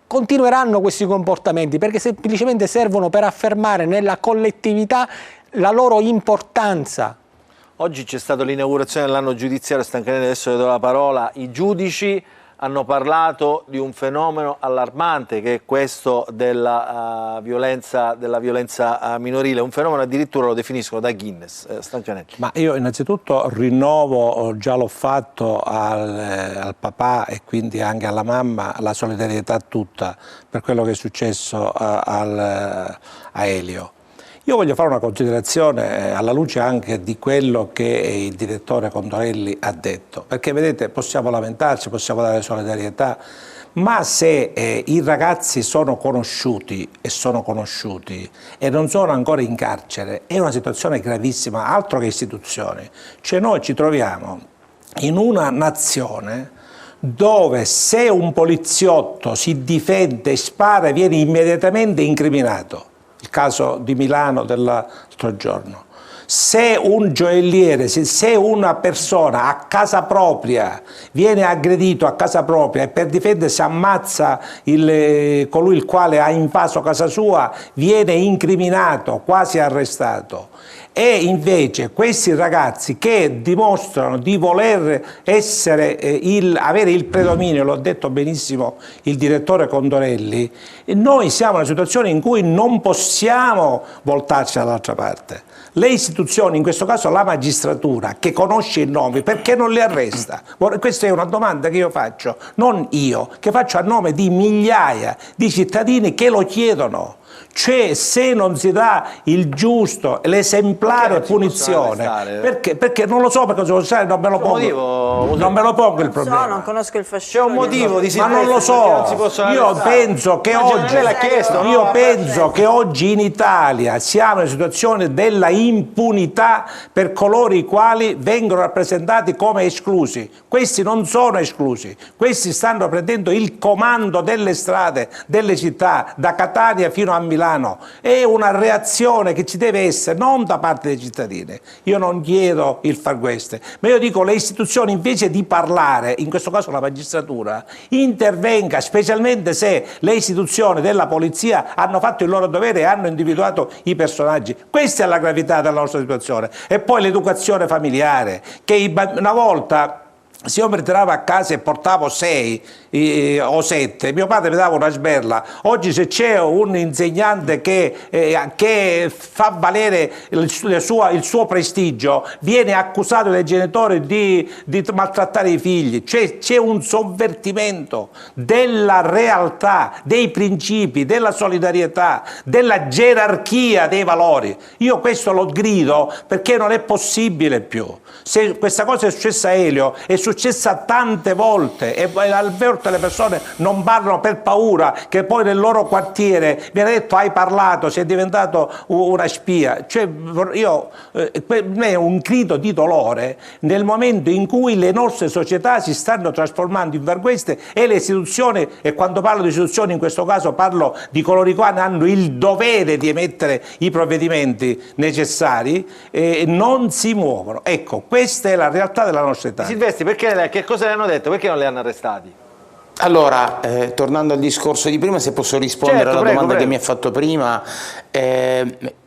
[SPEAKER 6] continueranno questi comportamenti, perché semplicemente servono per affermare nella collettività la loro importanza.
[SPEAKER 1] Oggi c'è stata l'inaugurazione dell'anno giudiziario Stancanelli, adesso le do la parola. I giudici hanno parlato di un fenomeno allarmante che è questo della violenza minorile, un fenomeno addirittura lo definiscono da Guinness. Stancanelli.
[SPEAKER 4] Ma io innanzitutto rinnovo, già l'ho fatto al papà e quindi anche alla mamma, la solidarietà tutta per quello che è successo a Elio. Io voglio fare una considerazione alla luce anche di quello che il direttore Condorelli ha detto, perché vedete, possiamo lamentarci, possiamo dare solidarietà, ma se i ragazzi sono conosciuti e non sono ancora in carcere, è una situazione gravissima, altro che istituzioni. Cioè noi ci troviamo in una nazione dove se un poliziotto si difende e spara viene immediatamente incriminato. Il caso di Milano dell'altro giorno. Se un gioielliere, se una persona a casa propria viene aggredito a casa propria e per difendersi ammazza colui il quale ha invaso casa sua, viene incriminato, quasi arrestato. E invece questi ragazzi che dimostrano di voler avere il predominio, l'ha detto benissimo il direttore Condorelli, noi siamo in una situazione in cui non possiamo voltarci dall'altra parte. Le istituzioni, in questo caso la magistratura, che conosce i nomi, perché non li arresta? Questa è una domanda che io faccio, non io, che faccio a nome di migliaia di cittadini che lo chiedono. Cioè, se non si dà il giusto, l'esemplare punizione, perché non lo so, perché non me lo pongo, non me lo pongo il problema.
[SPEAKER 5] Non conosco il fascismo.
[SPEAKER 1] C'è un motivo di
[SPEAKER 4] ma non lo so. Io penso che oggi in Italia siamo in una situazione della impunità per coloro i quali vengono rappresentati come esclusi. Questi non sono esclusi, questi stanno prendendo il comando delle strade, delle città, da Catania fino a Milano. È una reazione che ci deve essere non da parte dei cittadini. Io non chiedo il far questo, ma io dico le istituzioni invece di parlare, in questo caso la magistratura, intervenga, specialmente se le istituzioni della polizia hanno fatto il loro dovere e hanno individuato i personaggi. Questa è la gravità della nostra situazione. E poi l'educazione familiare, che una volta se io mi ritiravo a casa e portavo 6 o 7, mio padre mi dava una sberla. Oggi se c'è un insegnante che fa valere il suo prestigio, viene accusato dai genitori di maltrattare i figli. Cioè c'è un sovvertimento della realtà, dei principi, della solidarietà, della gerarchia dei valori. Io questo lo grido perché non è possibile più. Se questa cosa è successa a Elio, è successa tante volte e al volte le persone non parlano per paura che poi nel loro quartiere viene detto hai parlato, sei diventato una spia. Cioè per me è un grido di dolore nel momento in cui le nostre società si stanno trasformando in queste e le istituzioni, e quando parlo di istituzioni in questo caso parlo di coloro i quali hanno il dovere di emettere i provvedimenti necessari, non si muovono. Ecco, questa è la realtà della nostra età.
[SPEAKER 1] Silvestri, che cosa le hanno detto? Perché non li hanno arrestati?
[SPEAKER 7] Allora, tornando al discorso di prima, se posso rispondere alla domanda che mi ha fatto prima,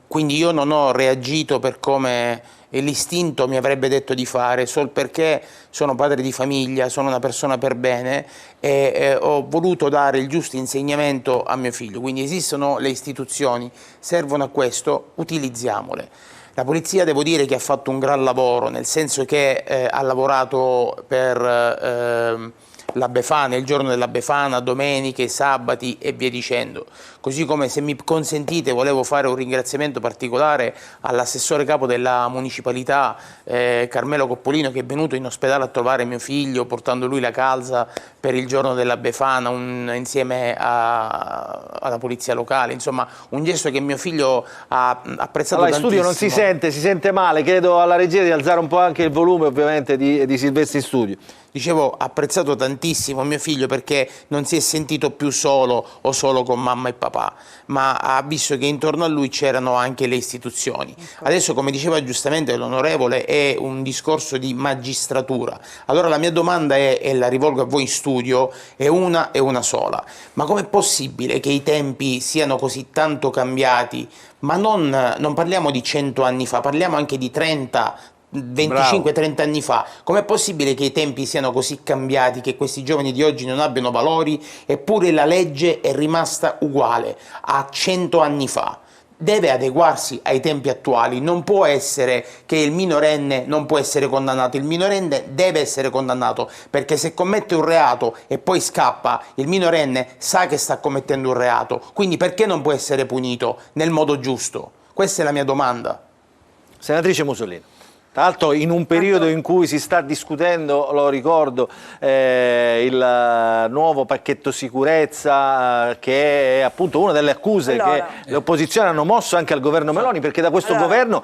[SPEAKER 7] quindi io non ho reagito per come l'istinto mi avrebbe detto di fare, solo perché sono padre di famiglia, sono una persona per bene e ho voluto dare il giusto insegnamento a mio figlio. Quindi esistono le istituzioni, servono a questo, utilizziamole. La polizia devo dire che ha fatto un gran lavoro, nel senso che ha lavorato per la Befana, il giorno della Befana, domeniche, sabati e via dicendo. Così come, se mi consentite, volevo fare un ringraziamento particolare all'assessore capo della municipalità Carmelo Coppolino, che è venuto in ospedale a trovare mio figlio portando lui la calza per il giorno della Befana insieme alla polizia locale. Insomma, un gesto che mio figlio ha apprezzato
[SPEAKER 1] allora,
[SPEAKER 7] tantissimo.
[SPEAKER 1] In studio si sente male, chiedo alla regia di alzare un po' anche il volume ovviamente di Silvestri in studio.
[SPEAKER 7] Dicevo, apprezzato tantissimo mio figlio, perché non si è sentito più solo o solo con mamma e papà, ma ha visto che intorno a lui c'erano anche le istituzioni. Adesso, come diceva giustamente l'onorevole, è un discorso di magistratura. Allora la mia domanda è, e la rivolgo a voi in studio, è una sola. Ma com'è possibile che i tempi siano così tanto cambiati? Ma non parliamo di 100 anni fa, parliamo anche di 30, 25-30 anni fa. Com'è possibile che i tempi siano così cambiati, che questi giovani di oggi non abbiano valori, eppure la legge è rimasta uguale a 100 anni fa? Deve adeguarsi ai tempi attuali, non può essere che il minorenne non può essere condannato, il minorenne deve essere condannato, perché se commette un reato e poi scappa, il minorenne sa che sta commettendo un reato, quindi perché non può essere punito nel modo giusto? Questa è la mia domanda.
[SPEAKER 1] Senatrice Musolino. Tra l'altro in un periodo in cui si sta discutendo, lo ricordo, il nuovo pacchetto sicurezza, che è appunto una delle accuse che le opposizioni hanno mosso anche al governo Meloni, perché da questo governo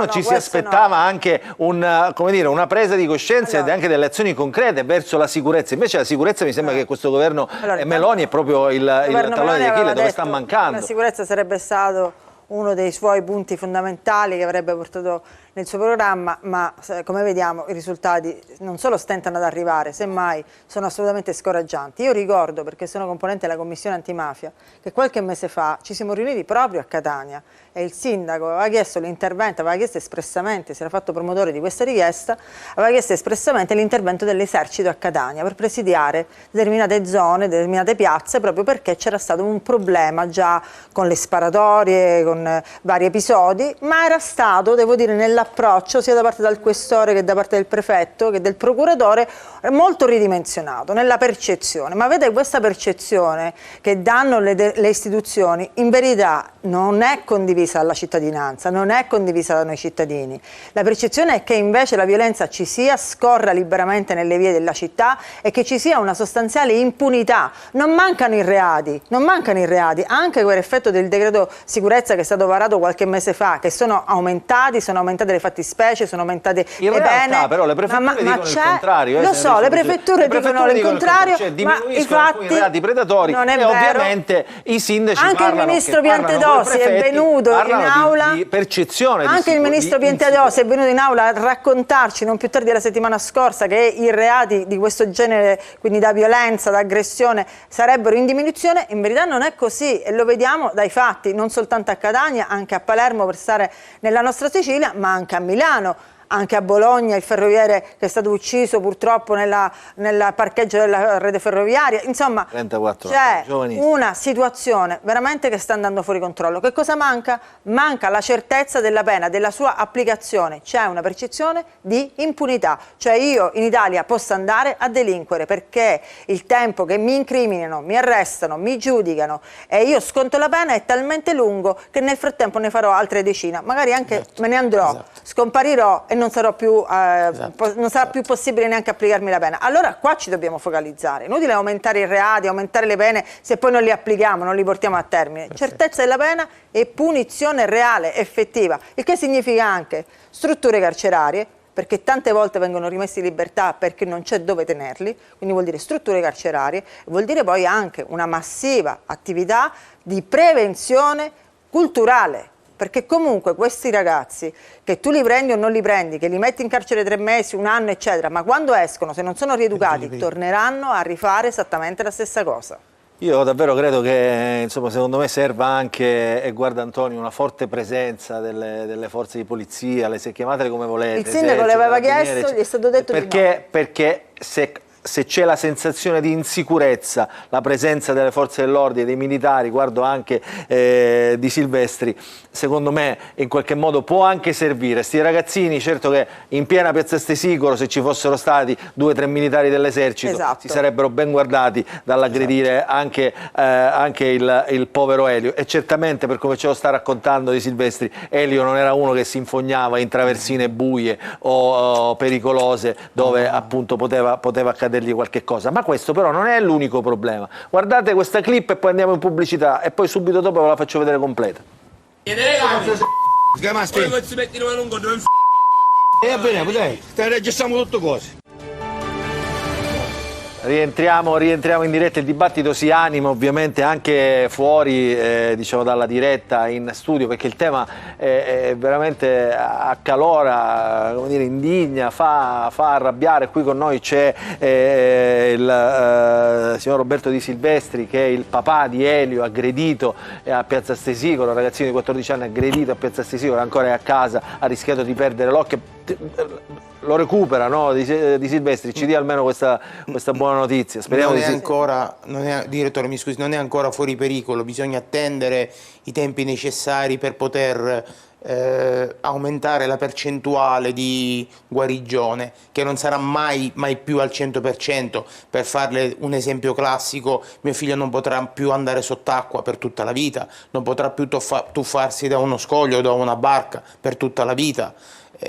[SPEAKER 1] ci si aspettava anche una presa di coscienza ed anche delle azioni concrete verso la sicurezza. Invece la sicurezza mi sembra che questo governo Meloni è proprio il tallone di Achille, dove sta mancando.
[SPEAKER 5] La sicurezza sarebbe stato uno dei suoi punti fondamentali che avrebbe portato nel suo programma, ma come vediamo i risultati non solo stentano ad arrivare, semmai sono assolutamente scoraggianti. Io ricordo, perché sono componente della Commissione Antimafia, che qualche mese fa ci siamo riuniti proprio a Catania e il sindaco aveva chiesto l'intervento, aveva chiesto espressamente, si era fatto promotore di questa richiesta, aveva chiesto espressamente l'intervento dell'esercito a Catania per presidiare determinate zone, determinate piazze, proprio perché c'era stato un problema già con le sparatorie, con vari episodi, ma era stato, devo dire, nell'approccio sia da parte del questore che da parte del prefetto che del procuratore molto ridimensionato nella percezione. Ma vede, questa percezione che danno le istituzioni in verità non è condivisa dalla cittadinanza, non è condivisa da noi cittadini. La percezione è che invece la violenza ci sia, scorra liberamente nelle vie della città e che ci sia una sostanziale impunità. Non mancano i reati, anche quell'effetto del decreto sicurezza che è stato varato qualche mese fa, che sono aumentate le fattispecie, sono aumentate le pene.
[SPEAKER 1] Però le prefetture dicono il contrario.
[SPEAKER 5] Lo so, le prefetture dicono il contrario, ma i fatti
[SPEAKER 1] i reati predatori
[SPEAKER 5] non è
[SPEAKER 1] e
[SPEAKER 5] vero.
[SPEAKER 1] Ovviamente i sindaci
[SPEAKER 5] anche il ministro Piantedosi è venuto in aula,
[SPEAKER 1] di percezione
[SPEAKER 5] anche il ministro Piantedosi è venuto in aula a raccontarci non più tardi della settimana scorsa che i reati di questo genere, quindi da violenza, da aggressione, sarebbero in diminuzione. In verità non è così e lo vediamo dai fatti, non soltanto a Catania, anche a Palermo per stare nella nostra Sicilia, ma anche a Milano. Anche a Bologna il ferroviere che è stato ucciso purtroppo nel parcheggio della rete ferroviaria. Insomma, c'è una situazione veramente che sta andando fuori controllo. Che cosa manca? Manca la certezza della pena, della sua applicazione. C'è una percezione di impunità. Cioè io in Italia posso andare a delinquere perché il tempo che mi incriminano, mi arrestano, mi giudicano e io sconto la pena è talmente lungo che nel frattempo ne farò altre decine. Magari anche me ne andrò, scomparirò e non sarà più possibile neanche applicarmi la pena. Allora qua ci dobbiamo focalizzare. Inutile aumentare i reati, aumentare le pene se poi non li applichiamo, non li portiamo a termine. Certezza della pena e punizione reale, effettiva, il che significa anche strutture carcerarie, perché tante volte vengono rimessi in libertà perché non c'è dove tenerli, quindi vuol dire strutture carcerarie, vuol dire poi anche una massiva attività di prevenzione culturale. Perché comunque questi ragazzi, che tu li prendi o non li prendi, che li metti in carcere 3 mesi, 1 anno, eccetera, ma quando escono, se non sono rieducati, torneranno a rifare esattamente la stessa cosa.
[SPEAKER 1] Io davvero credo che, insomma, secondo me serva anche, e guarda Antonio, una forte presenza delle forze di polizia, chiamatele come volete.
[SPEAKER 5] Il sindaco le aveva chiesto, gli è stato detto di no.
[SPEAKER 1] Perché se se c'è la sensazione di insicurezza, la presenza delle forze dell'ordine, dei militari, guardo anche di Silvestri, secondo me in qualche modo può anche servire. Sti ragazzini, certo che in piena piazza Stesicoro, se ci fossero stati 2 o 3 militari dell'esercito, si sarebbero ben guardati dall'aggredire anche il povero Elio. E certamente, per come ce lo sta raccontando di Silvestri, Elio non era uno che si infognava in traversine buie o pericolose dove appunto poteva accadere qualche cosa. Ma questo però non è l'unico problema. Guardate questa clip e poi andiamo in pubblicità e poi subito dopo ve la faccio vedere completa.
[SPEAKER 8] Registriamo tutto cose.
[SPEAKER 1] Rientriamo in diretta, il dibattito si anima ovviamente anche fuori diciamo dalla diretta, in studio, perché il tema è veramente accalora, come dire, indigna, fa arrabbiare. Qui con noi c'è il signor Roberto Di Silvestri, che è il papà di Elio, aggredito a Piazza Stesicoro, un ragazzino di 14 anni aggredito a Piazza Stesicoro, ancora è a casa, ha rischiato di perdere l'occhio. Lo recupera, no? Di Silvestri, ci dia almeno questa buona notizia. Speriamo
[SPEAKER 7] direttore, mi scusi, non è ancora fuori pericolo, bisogna attendere i tempi necessari per poter aumentare la percentuale di guarigione, che non sarà mai più al 100%. Per farle un esempio classico, mio figlio non potrà più andare sott'acqua per tutta la vita, non potrà più tuffarsi da uno scoglio o da una barca per tutta la vita.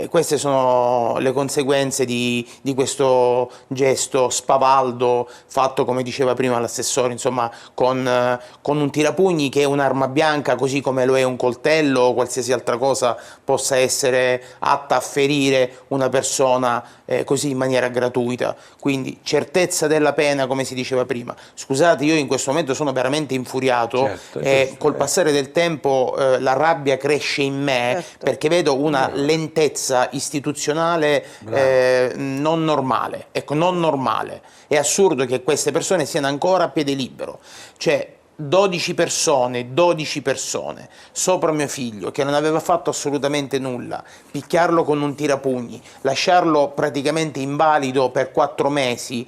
[SPEAKER 7] Queste sono le conseguenze di questo gesto spavaldo fatto, come diceva prima l'assessore, insomma, con un tirapugni che è un'arma bianca, così come lo è un coltello o qualsiasi altra cosa possa essere atta a ferire una persona così in maniera gratuita. Quindi certezza della pena, come si diceva prima. Scusate, io in questo momento sono veramente infuriato, e col passare del tempo la rabbia cresce in me, perché vedo una lentezza istituzionale non normale. Ecco, non normale. È assurdo che queste persone siano ancora a piede libero. Cioè, 12 persone sopra mio figlio, che non aveva fatto assolutamente nulla, picchiarlo con un tirapugni, lasciarlo praticamente invalido per 4 mesi,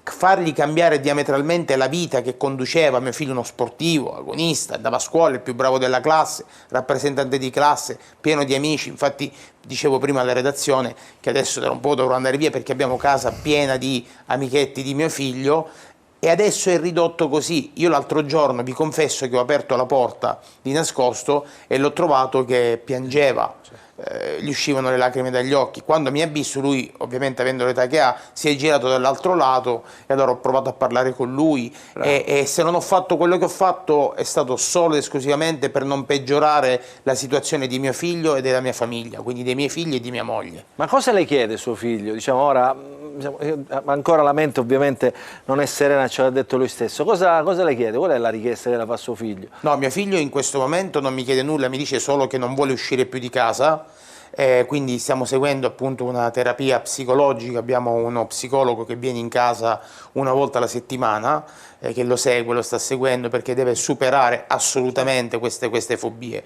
[SPEAKER 7] fargli cambiare diametralmente la vita che conduceva. Mio figlio, uno sportivo, agonista, andava a scuola, il più bravo della classe, rappresentante di classe, pieno di amici. Infatti dicevo prima alla redazione che adesso tra un po' dovrò andare via perché abbiamo casa piena di amichetti di mio figlio, e adesso è ridotto così. Io l'altro giorno vi confesso che ho aperto la porta di nascosto e l'ho trovato che piangeva. Gli uscivano le lacrime dagli occhi. Quando mi ha visto, lui, ovviamente avendo l'età che ha, si è girato dall'altro lato, e allora ho provato a parlare con lui, e se non ho fatto quello che ho fatto è stato solo ed esclusivamente per non peggiorare la situazione di mio figlio e della mia famiglia, quindi dei miei figli e di mia moglie.
[SPEAKER 1] Ma cosa le chiede suo figlio? Diciamo, ora ancora la mente ovviamente non è serena, ce l'ha detto lui stesso. Cosa le chiede? Qual è la richiesta che la fa suo figlio?
[SPEAKER 7] No, mio figlio in questo momento non mi chiede nulla, mi dice solo che non vuole uscire più di casa. Quindi stiamo seguendo appunto una terapia psicologica, abbiamo uno psicologo che viene in casa una volta alla settimana, che lo segue, lo sta seguendo, perché deve superare assolutamente queste fobie.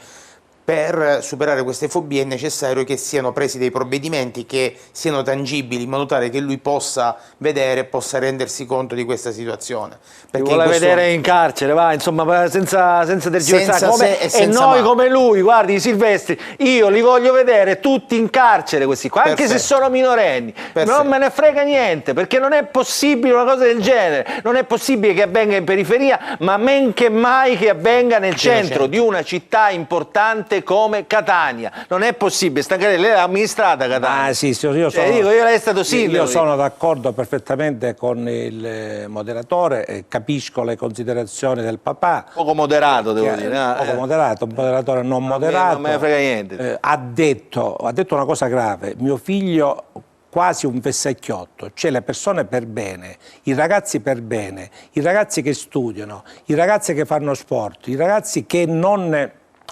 [SPEAKER 7] Per superare queste fobie è necessario che siano presi dei provvedimenti che siano tangibili, in modo tale che lui possa vedere, possa rendersi conto di questa situazione.
[SPEAKER 1] Perché vuole vedere in carcere, va, insomma, senza tergiversare. E noi come lui, guardi, Silvestri, io li voglio vedere tutti in carcere questi qua, anche se sono minorenni. Non me ne frega niente, perché non è possibile una cosa del genere. Non è possibile che avvenga in periferia, ma men che mai che avvenga nel centro di una città importante come Catania. Non è possibile. Stancarelli, lei l'ha amministrata Catania.
[SPEAKER 4] Ah sì, io sono,
[SPEAKER 1] lei è stato sindaco.
[SPEAKER 4] Io sono d'accordo perfettamente con il moderatore, capisco le considerazioni del papà.
[SPEAKER 1] Poco moderato, devo dire.
[SPEAKER 4] Poco moderato, un moderatore non moderato.
[SPEAKER 1] Non me ne frega niente.
[SPEAKER 4] Ha detto una cosa grave: mio figlio quasi un vessacchiotto, cioè le persone per bene, i ragazzi per bene, i ragazzi che studiano, i ragazzi che fanno sport, i ragazzi che non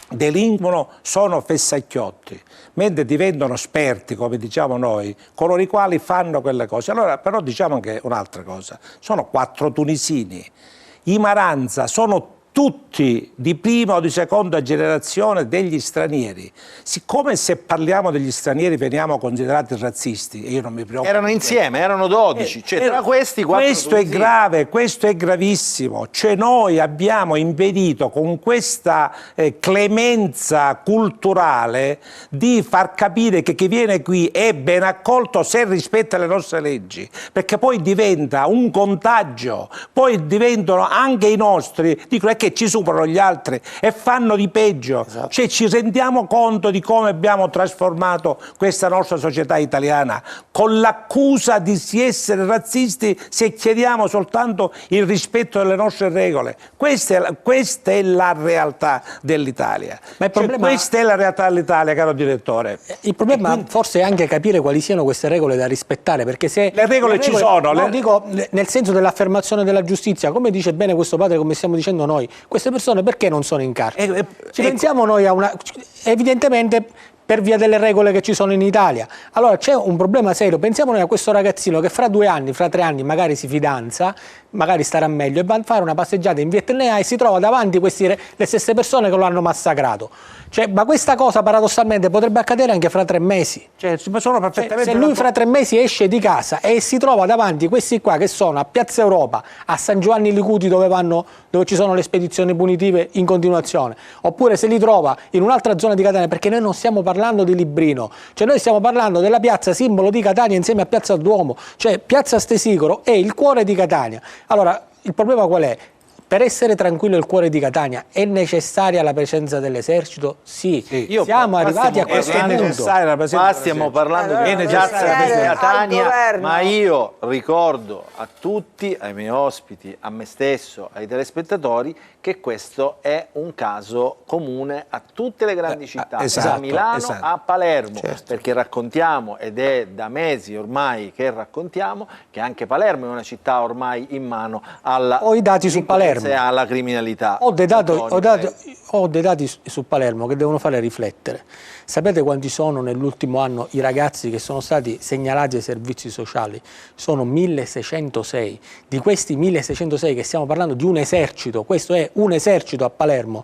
[SPEAKER 4] delinquono sono fessacchiotti, mentre diventano esperti, come diciamo noi, coloro i quali fanno quelle cose. Allora, però diciamo anche un'altra cosa: sono 4 tunisini, i Maranza sono tutti di prima o di seconda generazione degli stranieri. Siccome se parliamo degli stranieri veniamo considerati razzisti, io non mi preoccupo.
[SPEAKER 1] Erano insieme, erano 12, cioè tra questi 4
[SPEAKER 4] questo è grave, questo è gravissimo. Cioè noi abbiamo impedito con questa clemenza culturale di far capire che chi viene qui è ben accolto se rispetta le nostre leggi, perché poi diventa un contagio, poi diventano anche i nostri, dicono è che ci superano gli altri e fanno di peggio.
[SPEAKER 7] Esatto.
[SPEAKER 4] Cioè ci rendiamo conto di come abbiamo trasformato questa nostra società italiana con l'accusa di essere razzisti se chiediamo soltanto il rispetto delle nostre regole. Questa è la realtà dell'Italia.
[SPEAKER 6] Ma il problema...
[SPEAKER 4] questa è la realtà dell'Italia, caro direttore.
[SPEAKER 6] Il problema forse è anche capire quali siano queste regole da rispettare, perché se
[SPEAKER 4] le regole ci sono,
[SPEAKER 6] no, dico nel senso dell'affermazione della giustizia, come dice bene questo padre, come stiamo dicendo noi, queste persone perché non sono in carcere? Ci pensiamo noi a una... evidentemente per via delle regole che ci sono in Italia. Allora c'è un problema serio, pensiamo noi a questo ragazzino che fra 2 anni, fra 3 anni magari si fidanza, magari starà meglio e va a fare una passeggiata in Vietnam e si trova davanti le stesse persone che lo hanno massacrato. Cioè, ma questa cosa paradossalmente potrebbe accadere anche fra 3 mesi.
[SPEAKER 4] Cioè, sono perfettamente
[SPEAKER 6] se lui fra 3 mesi esce di casa e si trova davanti questi qua che sono a Piazza Europa, a San Giovanni Licuti dove ci sono le spedizioni punitive in continuazione, oppure se li trova in un'altra zona di Catania, perché noi non stiamo parlando di Librino, cioè noi stiamo parlando della piazza simbolo di Catania insieme a Piazza Duomo, cioè Piazza Stesicoro è il cuore di Catania. Allora, il problema qual è? Per essere tranquillo il cuore di Catania è necessaria la presenza dell'esercito? Sì. Siamo arrivati a questo punto.
[SPEAKER 1] Qua stiamo parlando di piazza di Catania, ma io ricordo a tutti, ai miei ospiti, a me stesso, ai telespettatori, che questo è un caso comune a tutte le grandi città, da Milano a Palermo, perché raccontiamo, ed è da mesi ormai che raccontiamo, che anche Palermo è una città ormai in mano alla...
[SPEAKER 6] Ho i dati su Palermo.
[SPEAKER 1] Alla criminalità.
[SPEAKER 6] Ho dei dati su Palermo che devono fare riflettere. Sapete quanti sono nell'ultimo anno i ragazzi che sono stati segnalati ai servizi sociali? Sono 1606. Di questi 1606 che stiamo parlando di un esercito, questo è un esercito a Palermo,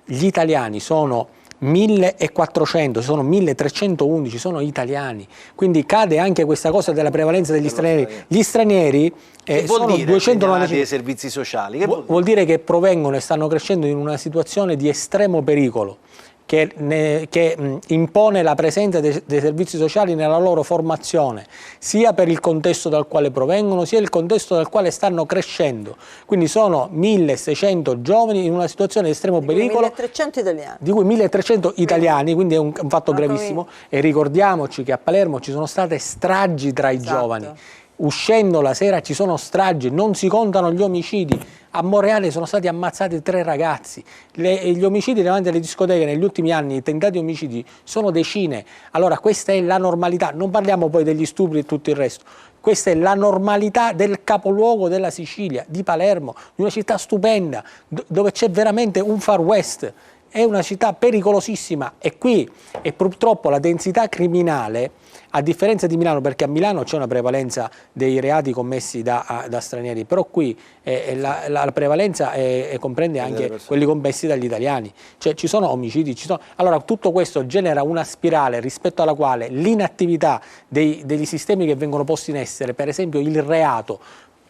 [SPEAKER 6] gli italiani sono 1400, sono 1311, sono italiani, quindi cade anche questa cosa della prevalenza degli stranieri. Gli stranieri sono 295
[SPEAKER 1] servizi sociali.
[SPEAKER 6] Vuol dire che provengono e stanno crescendo in una situazione di estremo pericolo che impone la presenza dei servizi sociali nella loro formazione, sia per il contesto dal quale provengono, sia il contesto dal quale stanno crescendo. Quindi sono 1600 giovani in una situazione di estremo pericolo.
[SPEAKER 5] 1300 italiani.
[SPEAKER 6] Di cui 1300 italiani, quindi è un fatto gravissimo. E ricordiamoci che a Palermo ci sono state stragi tra i giovani. Uscendo la sera ci sono stragi, non si contano gli omicidi. A Monreale sono stati ammazzati 3 ragazzi. Gli omicidi davanti alle discoteche negli ultimi anni, i tentati omicidi, sono decine. Allora questa è la normalità, non parliamo poi degli stupri e tutto il resto. Questa è la normalità del capoluogo della Sicilia, di Palermo, di una città stupenda, dove c'è veramente un Far West. È una città pericolosissima e qui è purtroppo la densità criminale, a differenza di Milano, perché a Milano c'è una prevalenza dei reati commessi da stranieri, però qui la prevalenza comprende anche quelli commessi dagli italiani, cioè ci sono omicidi, allora tutto questo genera una spirale rispetto alla quale l'inattività degli sistemi che vengono posti in essere, per esempio il reato,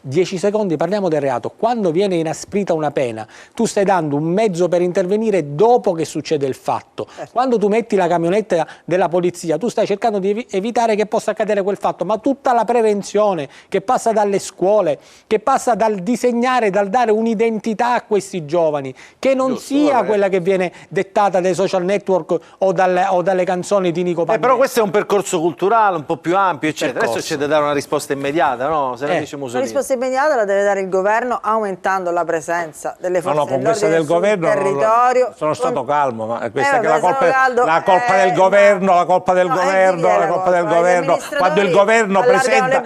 [SPEAKER 6] 10 secondi, parliamo del reato. Quando viene inasprita una pena, tu stai dando un mezzo per intervenire dopo che succede il fatto. Quando tu metti la camionetta della polizia, tu stai cercando di evitare che possa accadere quel fatto, ma tutta la prevenzione che passa dalle scuole, che passa dal disegnare, dal dare un'identità a questi giovani, che non sia quella che viene dettata dai social network o dalle canzoni di Nico Pagani.
[SPEAKER 1] Però questo è un percorso culturale un po' più ampio, eccetera. Adesso c'è da dare una risposta immediata, no? Senatrice Mussolini.
[SPEAKER 5] Immediata la deve dare il governo aumentando la presenza delle forze
[SPEAKER 4] dell'ordine
[SPEAKER 5] del governo,
[SPEAKER 4] territorio. Sono stato calmo, ma questa è la colpa del governo, la colpa del governo, la colpa del governo. Quando il governo presenta,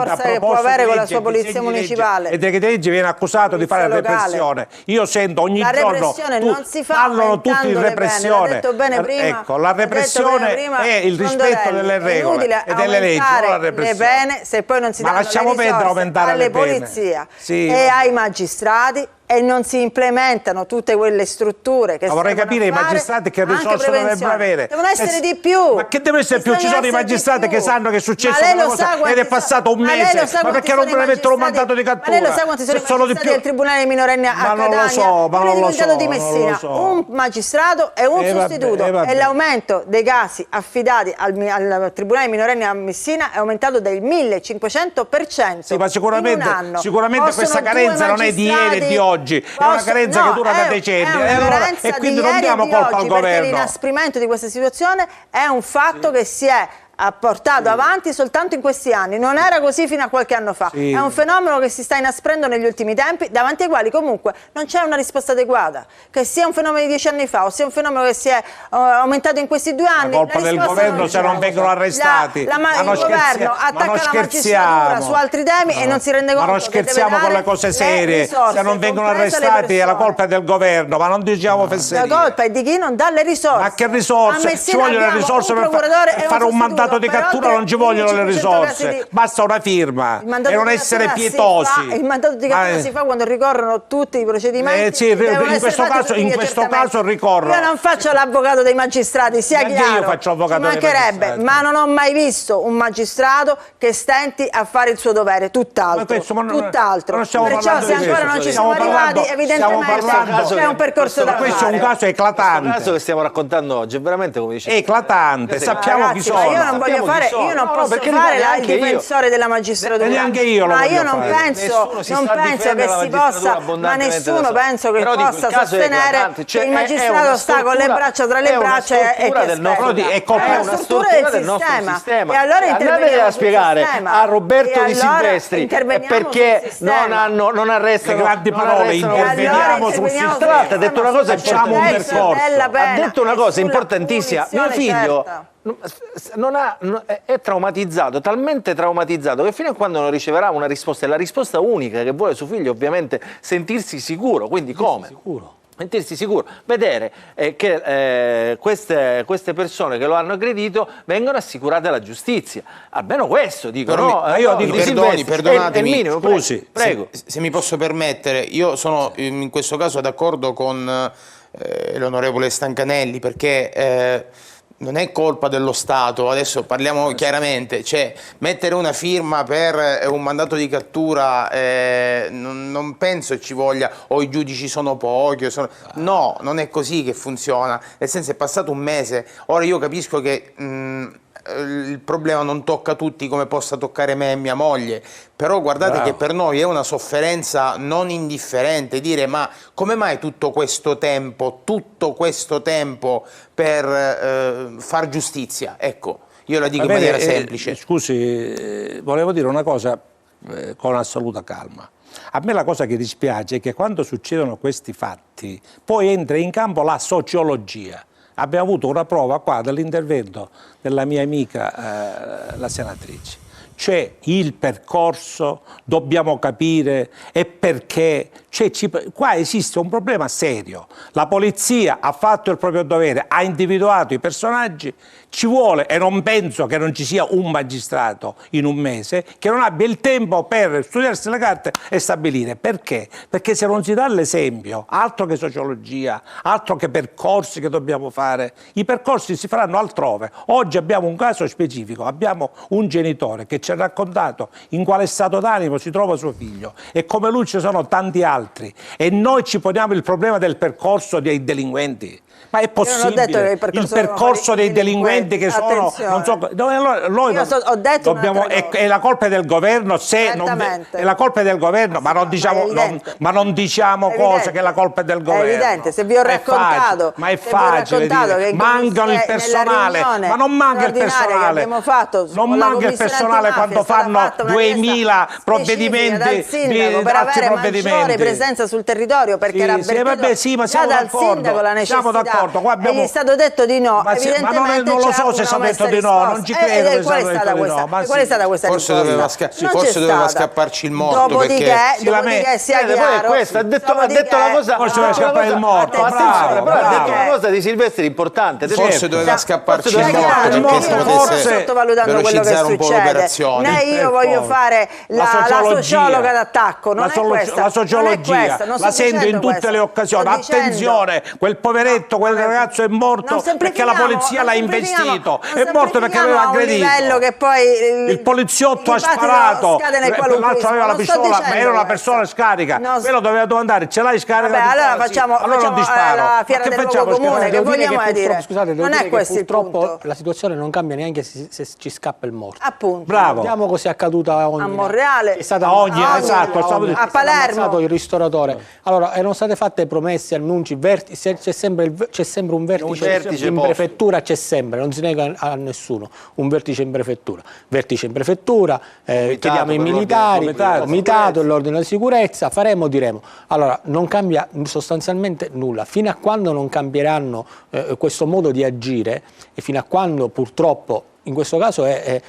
[SPEAKER 4] proposte
[SPEAKER 5] può avere con la sua polizia municipale
[SPEAKER 4] e che legge viene accusato di fare repressione. Io sento ogni giorno
[SPEAKER 5] la repressione non si fa
[SPEAKER 4] tutti in repressione. Ecco, la repressione è il rispetto delle regole e delle leggi, non la repressione.
[SPEAKER 5] Le pene, se poi non si danno
[SPEAKER 4] lasciamo perdere aumentare
[SPEAKER 5] alle
[SPEAKER 4] le pene.
[SPEAKER 5] polizia e ai magistrati, e non si implementano tutte quelle strutture che
[SPEAKER 4] vorrei capire i magistrati che risorse dovrebbero avere.
[SPEAKER 5] Devono essere di più.
[SPEAKER 4] Ma che deve essere più? Ci sono i magistrati che sanno che è successo una cosa ed è passato un mese. Ma perché non mettono un mandato di cattura?
[SPEAKER 5] Ma lei lo sa quanti sono i magistrati del Tribunale dei minorenni a Catania?
[SPEAKER 4] Non lo so, ma non lo so.
[SPEAKER 5] Di Messina, un magistrato e un sostituto. E l'aumento dei casi affidati al Tribunale dei minorenni a Messina è aumentato del 1500%.
[SPEAKER 4] Sì, ma sicuramente questa carenza non è di ieri e di oggi, è una carenza che dura da decenni. E quindi non diamo colpa al governo.
[SPEAKER 5] Perché l'inasprimento di questa situazione è un fatto che si è portato avanti soltanto in questi anni, non era così fino a qualche anno fa, è un fenomeno che si sta inasprendo negli ultimi tempi, davanti ai quali comunque non c'è una risposta adeguata, che sia un fenomeno di 10 anni fa o sia un fenomeno che si è aumentato in questi 2 anni.
[SPEAKER 4] La colpa del governo se non vengono arrestati.
[SPEAKER 5] Il governo attacca la magistratura su altri temi e non si rende conto.
[SPEAKER 4] Ma non scherziamo con le cose serie, se non vengono arrestati è la colpa del governo, ma non diciamo fesserie.
[SPEAKER 5] La colpa è di chi non dà le risorse.
[SPEAKER 4] Ma che risorse? Ci vogliono le risorse per fare un mandato di cattura, non ci vogliono le risorse, basta una firma e non essere pietosi.
[SPEAKER 5] Il mandato di cattura si fa quando ricorrono tutti i procedimenti.
[SPEAKER 4] In questo caso ricorrono.
[SPEAKER 5] Io non faccio l'avvocato dei magistrati, sia chiaro,
[SPEAKER 4] io faccio l'avvocato
[SPEAKER 5] dei magistrati, ma non ho mai visto un magistrato che stenti a fare il suo dovere, tutt'altro. Perciò se ancora non ci siamo arrivati, evidentemente c'è un percorso da fare.
[SPEAKER 4] Questo è un caso eclatante.
[SPEAKER 1] Il caso che stiamo raccontando oggi è veramente, come dice,
[SPEAKER 4] eclatante, sappiamo chi sono.
[SPEAKER 5] Io non posso fare il difensore della magistratura.
[SPEAKER 4] Neanche io lo
[SPEAKER 5] ma
[SPEAKER 4] voglio
[SPEAKER 5] io non
[SPEAKER 4] fare.
[SPEAKER 5] penso che si possa, ma nessuno penso che possa sostenere che il magistrato sta con le braccia tra le braccia e che
[SPEAKER 4] è colpa
[SPEAKER 5] una struttura del sistema. E allora
[SPEAKER 1] andate a spiegare a Roberto Di Silvestri perché non arrestano
[SPEAKER 4] le grandi parole, interveniamo sul sistema.
[SPEAKER 1] Ha detto una cosa, facciamo un percorso. Ha detto una cosa importantissima. Mio figlio è traumatizzato, talmente traumatizzato che fino a quando non riceverà una risposta, è la risposta unica che vuole suo figlio, ovviamente sentirsi sicuro. Quindi come? Sentirsi sicuro, vedere che queste persone che lo hanno aggredito vengono assicurate alla giustizia, almeno questo dico.
[SPEAKER 7] Io dico, perdonatemi,
[SPEAKER 1] minimo,
[SPEAKER 7] scusi,
[SPEAKER 1] prego.
[SPEAKER 7] Se mi posso permettere, io sono in questo caso d'accordo con l'onorevole Stancanelli, perché non è colpa dello Stato, adesso parliamo chiaramente, cioè mettere una firma per un mandato di cattura non penso ci voglia, o i giudici sono pochi, no, non è così che funziona, nel senso è passato un mese, ora io capisco che il problema non tocca tutti come possa toccare me e mia moglie, però guardate che per noi è una sofferenza non indifferente dire ma come mai tutto questo tempo per far giustizia, ecco, io la dico in maniera semplice.
[SPEAKER 4] Scusi, volevo dire una cosa con assoluta calma. A me la cosa che dispiace è che quando succedono questi fatti poi entra in campo la sociologia. Abbiamo avuto una prova qua dell'intervento della mia amica, la senatrice. Cioè il percorso, dobbiamo capire e perché. Qua esiste un problema serio. La polizia ha fatto il proprio dovere, ha individuato i personaggi, ci vuole, e non penso che non ci sia un magistrato in un mese che non abbia il tempo per studiarsi le carte e stabilire. Perché? Perché se non si dà l'esempio, altro che sociologia, altro che percorsi che dobbiamo fare, i percorsi si faranno altrove. Oggi abbiamo un caso specifico, abbiamo un genitore che ci ha raccontato in quale stato d'animo si trova suo figlio e come lui ci sono tanti altri, e noi ci poniamo il problema del percorso dei delinquenti. Ma è possibile? Il percorso dei delinquenti che sono... Non so,
[SPEAKER 5] ho detto
[SPEAKER 4] è la colpa del governo, se non, è la colpa del governo, ma non diciamo cose che è la colpa del governo.
[SPEAKER 5] È evidente, se vi ho raccontato,
[SPEAKER 4] ma è facile dire, mancano il personale, ma non manca il personale, non manca il personale quando fanno 2000 provvedimenti
[SPEAKER 5] per avere maggiore presenza sul territorio, perché era avvertito già dal sindaco la necessità. E gli è stato detto di no, evidentemente
[SPEAKER 4] non lo so se è stato detto di no, non ci credo che sia stato detto di no.
[SPEAKER 5] Qual è stata questa risposta?
[SPEAKER 7] Forse doveva scapparci il morto.
[SPEAKER 5] Dopodiché sia chiaro,
[SPEAKER 1] ha detto la cosa,
[SPEAKER 4] forse doveva scappare il morto.
[SPEAKER 1] Attenzione, però ha detto una cosa di Silvestri importante.
[SPEAKER 7] Forse doveva scapparci il
[SPEAKER 5] morto,
[SPEAKER 7] perché si potesse
[SPEAKER 5] sottovalutando quello che succede. Né io voglio fare la sociologa d'attacco, non è questa.
[SPEAKER 4] La sociologia, la sento in tutte le occasioni. Attenzione, quel poveretto, quel ragazzo è morto perché la polizia l'ha investito. È morto perché aveva aggredito.
[SPEAKER 5] Che poi
[SPEAKER 4] il poliziotto ha sparato. L'altro aveva la pistola, ma era una persona scarica. Quello doveva andare, ce l'hai scarica.
[SPEAKER 5] Vabbè, allora facciamo la fiera del luogo comune, che vogliamo dire?
[SPEAKER 6] Scusate,
[SPEAKER 5] non è questo il punto.
[SPEAKER 6] Purtroppo la situazione non cambia neanche se ci scappa il morto.
[SPEAKER 5] Appunto.
[SPEAKER 4] Bravo.
[SPEAKER 6] Vediamo cos'è accaduto a Ognina.
[SPEAKER 5] A Monreale.
[SPEAKER 6] È stata
[SPEAKER 5] esatto, a Palermo.
[SPEAKER 6] Il ristoratore. Allora, erano state fatte promesse, annunci, c'è sempre un vertice in prefettura, c'è sempre, non si nega a nessuno, un vertice in prefettura. Vertice in prefettura, chiediamo ai militari, comitato, l'ordine di sicurezza, faremo, diremo. Allora, non cambia sostanzialmente nulla. Fino a quando non cambieranno questo modo di agire e fino a quando purtroppo in questo caso è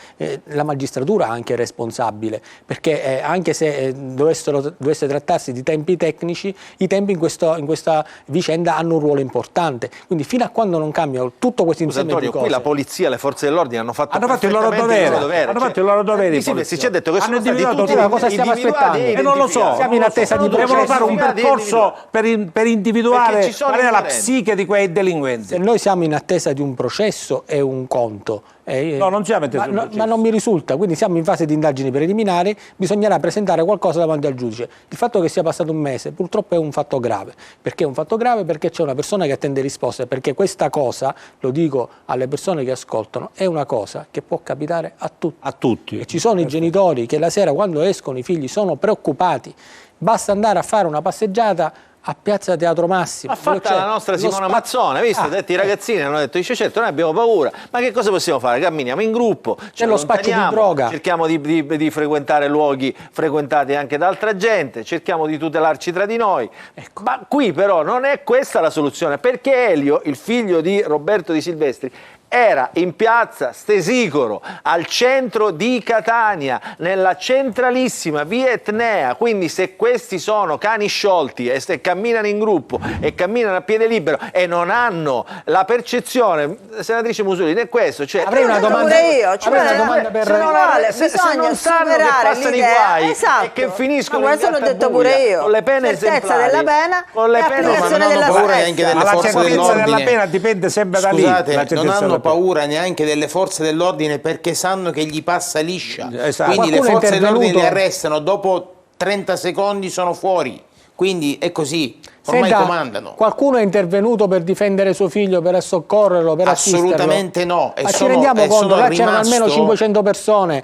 [SPEAKER 6] la magistratura anche responsabile, perché anche se dovesse trattarsi di tempi tecnici, i tempi in questa vicenda hanno un ruolo importante. Quindi fino a quando non cambia tutto questo insieme di cose...
[SPEAKER 1] Qui la polizia, le forze dell'ordine hanno fatto
[SPEAKER 4] il loro dovere. Hanno fatto il loro dovere.
[SPEAKER 1] Si ci ha detto che sono stati tutti
[SPEAKER 6] cosa stiamo aspettando?
[SPEAKER 4] E non lo so.
[SPEAKER 6] Siamo in attesa di
[SPEAKER 4] devono fare un percorso per individuare qual è la psiche di quei delinquenti.
[SPEAKER 6] Se noi siamo in attesa di un processo è un conto.
[SPEAKER 4] No, non siamo
[SPEAKER 6] ma non mi risulta, quindi siamo in fase di indagini preliminari, bisognerà presentare qualcosa davanti al giudice. Il fatto che sia passato un mese purtroppo è un fatto grave. Perché è un fatto grave? Perché c'è una persona che attende risposte, perché questa cosa, lo dico alle persone che ascoltano, è una cosa che può capitare a tutti. E ci sono i genitori che la sera quando escono i figli sono preoccupati, basta andare a fare una passeggiata a Piazza Teatro Massimo.
[SPEAKER 1] Ha fatta la nostra Simona Mazzone, visto? I ragazzini hanno detto, dice certo, noi abbiamo paura, ma che cosa possiamo fare? Camminiamo in gruppo,
[SPEAKER 6] c'è lo spaccio di droga,
[SPEAKER 1] cerchiamo di frequentare luoghi frequentati anche da altra gente, cerchiamo di tutelarci tra di noi. Ecco. Ma qui però non è questa la soluzione, perché Elio, il figlio di Roberto Di Silvestri, era in piazza Stesicoro, al centro di Catania, nella centralissima via Etnea, quindi se questi sono cani sciolti e se camminano in gruppo e camminano a piede libero e non hanno la percezione, senatrice Musolini, è questo, cioè
[SPEAKER 5] avrei una domanda bisogna superare l'idea, esatto,
[SPEAKER 1] e che finiscono
[SPEAKER 5] questo l'ho detto pure io,
[SPEAKER 1] con le pene esemplari,
[SPEAKER 5] della pena,
[SPEAKER 1] con le pene
[SPEAKER 5] della
[SPEAKER 7] paura anche delle forze dell'ordine.
[SPEAKER 4] La pena dipende sempre da lì.
[SPEAKER 7] Non hanno paura neanche delle forze dell'ordine perché sanno che gli passa liscia.
[SPEAKER 4] Esatto.
[SPEAKER 7] Quindi le forze dell'ordine li arrestano, dopo 30 secondi sono fuori. Quindi è così, ormai comandano.
[SPEAKER 6] Qualcuno è intervenuto per difendere suo figlio, per soccorrerlo, per
[SPEAKER 7] assolutamente no.
[SPEAKER 6] Ma ci rendiamo conto, là c'erano almeno 500 persone,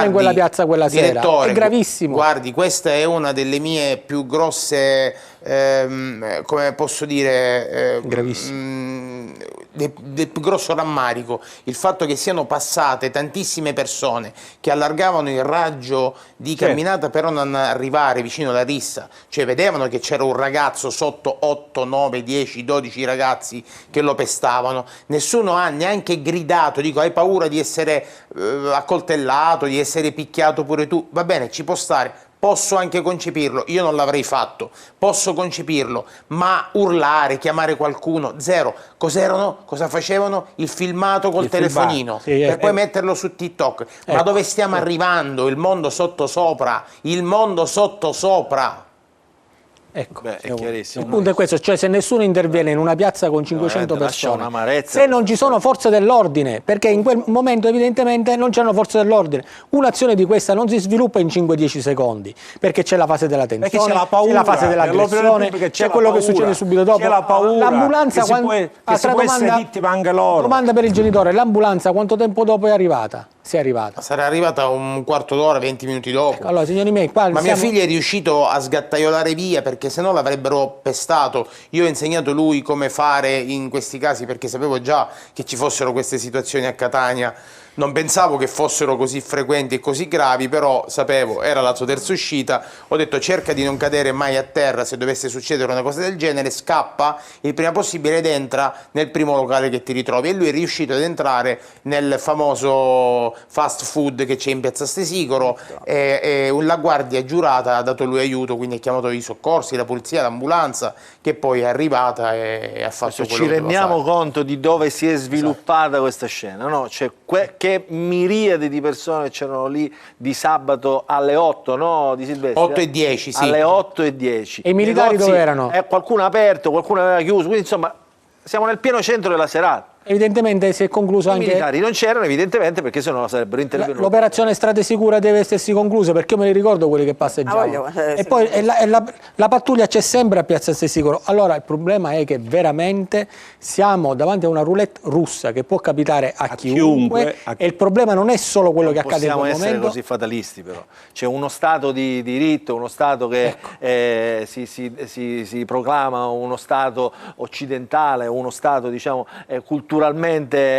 [SPEAKER 6] in quella piazza quella sera, è gravissimo.
[SPEAKER 7] Guardi, questa è una delle mie più grosse, come posso dire, del più grosso rammarico, il fatto che siano passate tantissime persone che allargavano il raggio di camminata per non arrivare vicino alla rissa, cioè vedevano che c'era un ragazzo sotto 8, 9, 10, 12 ragazzi che lo pestavano, nessuno ha neanche gridato, dico hai paura di essere accoltellato, di essere picchiato pure tu, va bene, ci può stare. Posso anche concepirlo, io non l'avrei fatto, posso concepirlo, ma urlare, chiamare qualcuno, zero. Cos'erano? Cosa facevano? Il filmato col telefonino, per poi metterlo su TikTok. Ma dove stiamo arrivando? Il mondo sottosopra, il mondo sottosopra.
[SPEAKER 6] Ecco,
[SPEAKER 1] è chiarissimo.
[SPEAKER 6] Il punto è questo, cioè se nessuno interviene in una piazza con 500 persone, se non ci sono forze dell'ordine, perché in quel momento evidentemente non c'erano forze dell'ordine, un'azione di questa non si sviluppa in 5-10 secondi, perché c'è la fase della tensione,
[SPEAKER 4] c'è la paura,
[SPEAKER 6] c'è la fase dell'aggressione, c'è quello che succede subito dopo.
[SPEAKER 4] C'è la paura,
[SPEAKER 6] l'ambulanza,
[SPEAKER 4] che si può essere vittima anche loro.
[SPEAKER 6] Domanda per il genitore, l'ambulanza quanto tempo dopo è arrivata? Si è arrivata?
[SPEAKER 7] Sarà arrivata un quarto d'ora, 20 minuti dopo.
[SPEAKER 6] Ecco, allora, signori miei, qua
[SPEAKER 7] mio figlio è riuscito a sgattaiolare via perché se no l'avrebbero pestato. Io ho insegnato lui come fare in questi casi perché sapevo già che ci fossero queste situazioni a Catania. Non pensavo che fossero così frequenti e così gravi, però sapevo, era la sua terza uscita, ho detto cerca di non cadere mai a terra se dovesse succedere una cosa del genere, scappa il prima possibile ed entra nel primo locale che ti ritrovi. E lui è riuscito ad entrare nel famoso tipo fast food che c'è in piazza Stesicoro, e la guardia giurata ha dato lui aiuto, quindi ha chiamato i soccorsi, la polizia, l'ambulanza, che poi è arrivata e ha fatto quello che
[SPEAKER 1] ci rendiamo conto di dove si è sviluppata questa scena, no? Cioè, che miriade di persone c'erano lì di sabato alle 8, no? Di Silvestri?
[SPEAKER 7] 8:10, sì.
[SPEAKER 1] Alle 8:10.
[SPEAKER 6] E i militari dove erano?
[SPEAKER 1] Qualcuno ha aperto, qualcuno aveva chiuso, quindi insomma siamo nel pieno centro della serata.
[SPEAKER 6] Evidentemente si è concluso anche...
[SPEAKER 1] I militari non c'erano evidentemente perché sennò sarebbero intervenuti.
[SPEAKER 6] L'operazione Strade Sicura deve essersi conclusa, perché io me li ricordo quelli che passeggiavano. E poi la pattuglia c'è sempre a piazza Stesicoro. Allora il problema è che veramente siamo davanti a una roulette russa che può capitare a chiunque e il problema non è solo quello che accade in quel momento.
[SPEAKER 1] Possiamo essere così fatalisti, però c'è uno Stato di diritto, uno Stato che si proclama uno Stato occidentale, uno Stato diciamo culturalmente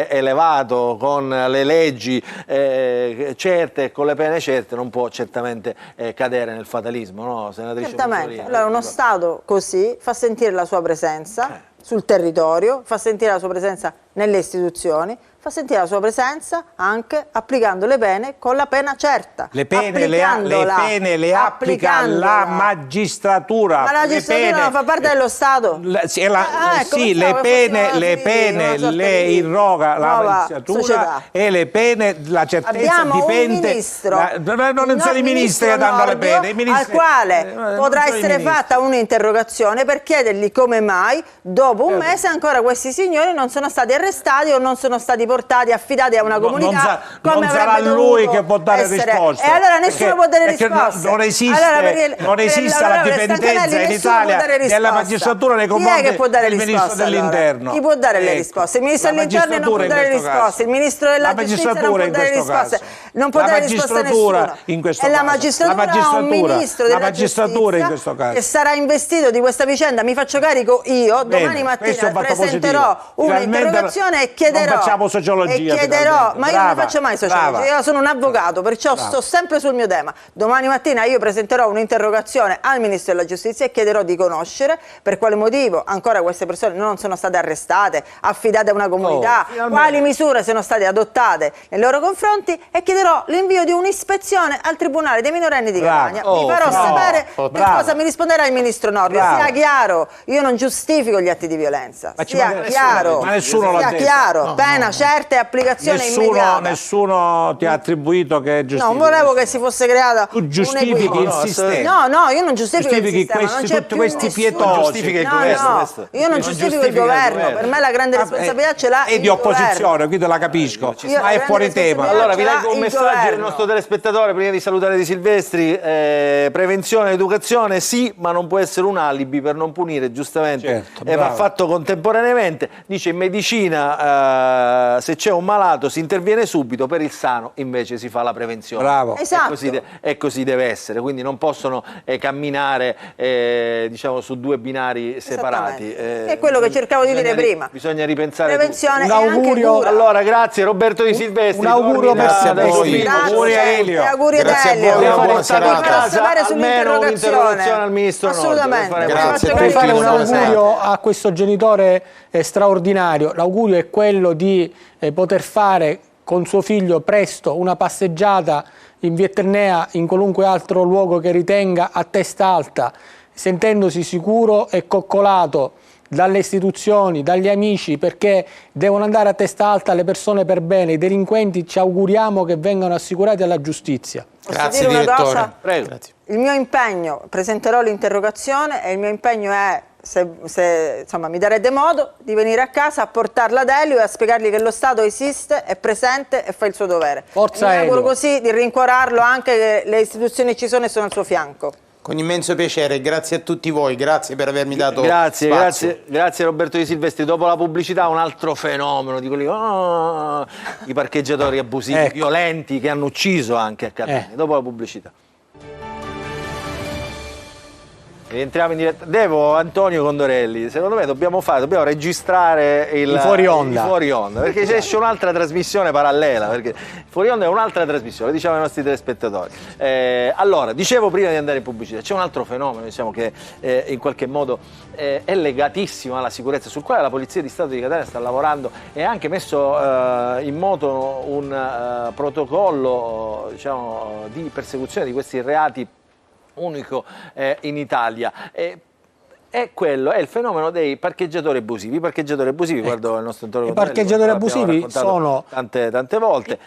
[SPEAKER 1] elevato, con le leggi certe e con le pene certe, non può certamente cadere nel fatalismo, no, senatrice?
[SPEAKER 5] Certamente. Allora uno Stato così fa sentire la sua presenza sul territorio, fa sentire la sua presenza nelle istituzioni, fa sentire la sua presenza anche applicando le pene con la pena certa.
[SPEAKER 4] Le pene le applica la magistratura.
[SPEAKER 5] Ma la magistratura non fa parte dello Stato?
[SPEAKER 4] Le pene le irroga la magistratura e le pene, la certezza dipende... Non sono i ministri che danno le pene.
[SPEAKER 5] Al quale potrà essere fatta un'interrogazione per chiedergli come mai dopo un mese ancora questi signori non sono stati arrestati o non sono stati portati, affidati a una comunità.
[SPEAKER 4] Non sarà lui che può dare risposte.
[SPEAKER 5] E allora nessuno può dare risposte.
[SPEAKER 4] Non esiste la dipendenza in Italia della magistratura nei confronti del ministro dell'interno.
[SPEAKER 5] Chi può dare le risposte? Il ministro dell'interno non può dare risposte, il ministro della giustizia non può dare risposte, non può dare risposte a nessuno. E la magistratura ha un ministro della giustizia che sarà investito di questa vicenda. Mi faccio carico io, domani mattina presenterò un'interrogazione e chiederò, ma io non faccio mai sociologia, io sono un avvocato, perciò sto sempre sul mio tema. Domani mattina io presenterò un'interrogazione al Ministro della Giustizia e chiederò di conoscere per quale motivo ancora queste persone non sono state arrestate, affidate a una comunità, quali misure sono state adottate nei loro confronti, e chiederò l'invio di un'ispezione al Tribunale dei minorenni di Catania. Vi farò sapere che cosa mi risponderà il Ministro Nordio. Sia chiaro, io non giustifico gli atti di violenza, sia chiaro, pena certa e applicazione immediata.
[SPEAKER 4] Nessuno ti ha attribuito che giustifichi.
[SPEAKER 5] Non volevo che si fosse creata.
[SPEAKER 4] Tu giustifichi il sistema.
[SPEAKER 5] No, io non giustifico il sistema.
[SPEAKER 4] Tutti questi pietosi.
[SPEAKER 5] Io non giustifico il governo. Per me la grande responsabilità ce l'ha il governo.
[SPEAKER 4] E di opposizione, qui te la capisco, ma è fuori tema.
[SPEAKER 1] Allora vi leggo un messaggio del nostro telespettatore prima di salutare Di Silvestri. Prevenzione e educazione sì, ma non può essere un alibi per non punire, giustamente, va fatto contemporaneamente. Dice in medicina se c'è un malato si interviene subito, per il sano invece si fa la prevenzione.
[SPEAKER 4] Bravo.
[SPEAKER 5] Esatto.
[SPEAKER 1] E così deve essere, quindi non possono camminare diciamo su due binari separati.
[SPEAKER 5] È quello che cercavo di dire prima.
[SPEAKER 1] Bisogna ripensare
[SPEAKER 5] prevenzione
[SPEAKER 1] un augurio. Allora grazie Roberto Di Silvestri.
[SPEAKER 6] Un augurio per
[SPEAKER 4] voi. Auguri a Elio.
[SPEAKER 5] Auguri ad Elio.
[SPEAKER 7] Buona serata.
[SPEAKER 5] Almeno un'interrogazione
[SPEAKER 1] al ministro.
[SPEAKER 5] Assolutamente.
[SPEAKER 7] Grazie.
[SPEAKER 6] Vorrei fare un augurio a questo genitore straordinario. L'augurio è quello di poter fare con suo figlio presto una passeggiata in via Etnea, in qualunque altro luogo che ritenga, a testa alta, sentendosi sicuro e coccolato dalle istituzioni, dagli amici, perché devono andare a testa alta le persone per bene. I delinquenti ci auguriamo che vengano assicurati alla giustizia.
[SPEAKER 7] Grazie direttore.
[SPEAKER 1] Prego.
[SPEAKER 7] Grazie.
[SPEAKER 5] Il mio impegno, presenterò l'interrogazione e il mio impegno è, se insomma, mi darete modo, di venire a casa a portarla ad Elio e a spiegargli che lo Stato esiste, è presente e fa il suo dovere.
[SPEAKER 6] Forza
[SPEAKER 5] mi auguro
[SPEAKER 6] Elio.
[SPEAKER 5] Così di rincuorarlo anche, che le istituzioni ci sono e sono al suo fianco.
[SPEAKER 7] Con immenso piacere, grazie a tutti voi, grazie per avermi dato spazio.
[SPEAKER 1] Grazie Roberto Di Silvestri. Dopo la pubblicità un altro fenomeno di quelli, i parcheggiatori abusivi, violenti, che hanno ucciso anche a Catania. Dopo la pubblicità. Rientriamo in diretta. Antonio Condorelli, secondo me dobbiamo registrare il
[SPEAKER 6] fuori onda,
[SPEAKER 1] perché c'è un'altra trasmissione parallela, perché fuori onda è un'altra trasmissione, diciamo ai nostri telespettatori. Allora, dicevo prima di andare in pubblicità, c'è un altro fenomeno, diciamo, che in qualche modo è legatissimo alla sicurezza, sul quale la Polizia di Stato di Catania sta lavorando e ha anche messo in moto un protocollo, diciamo, di persecuzione di questi reati unico in Italia. È il fenomeno dei parcheggiatori abusivi. I parcheggiatori abusivi, ecco, guardo il nostro Antonio Condorelli,
[SPEAKER 6] i parcheggiatori abusivi sono
[SPEAKER 1] tante volte.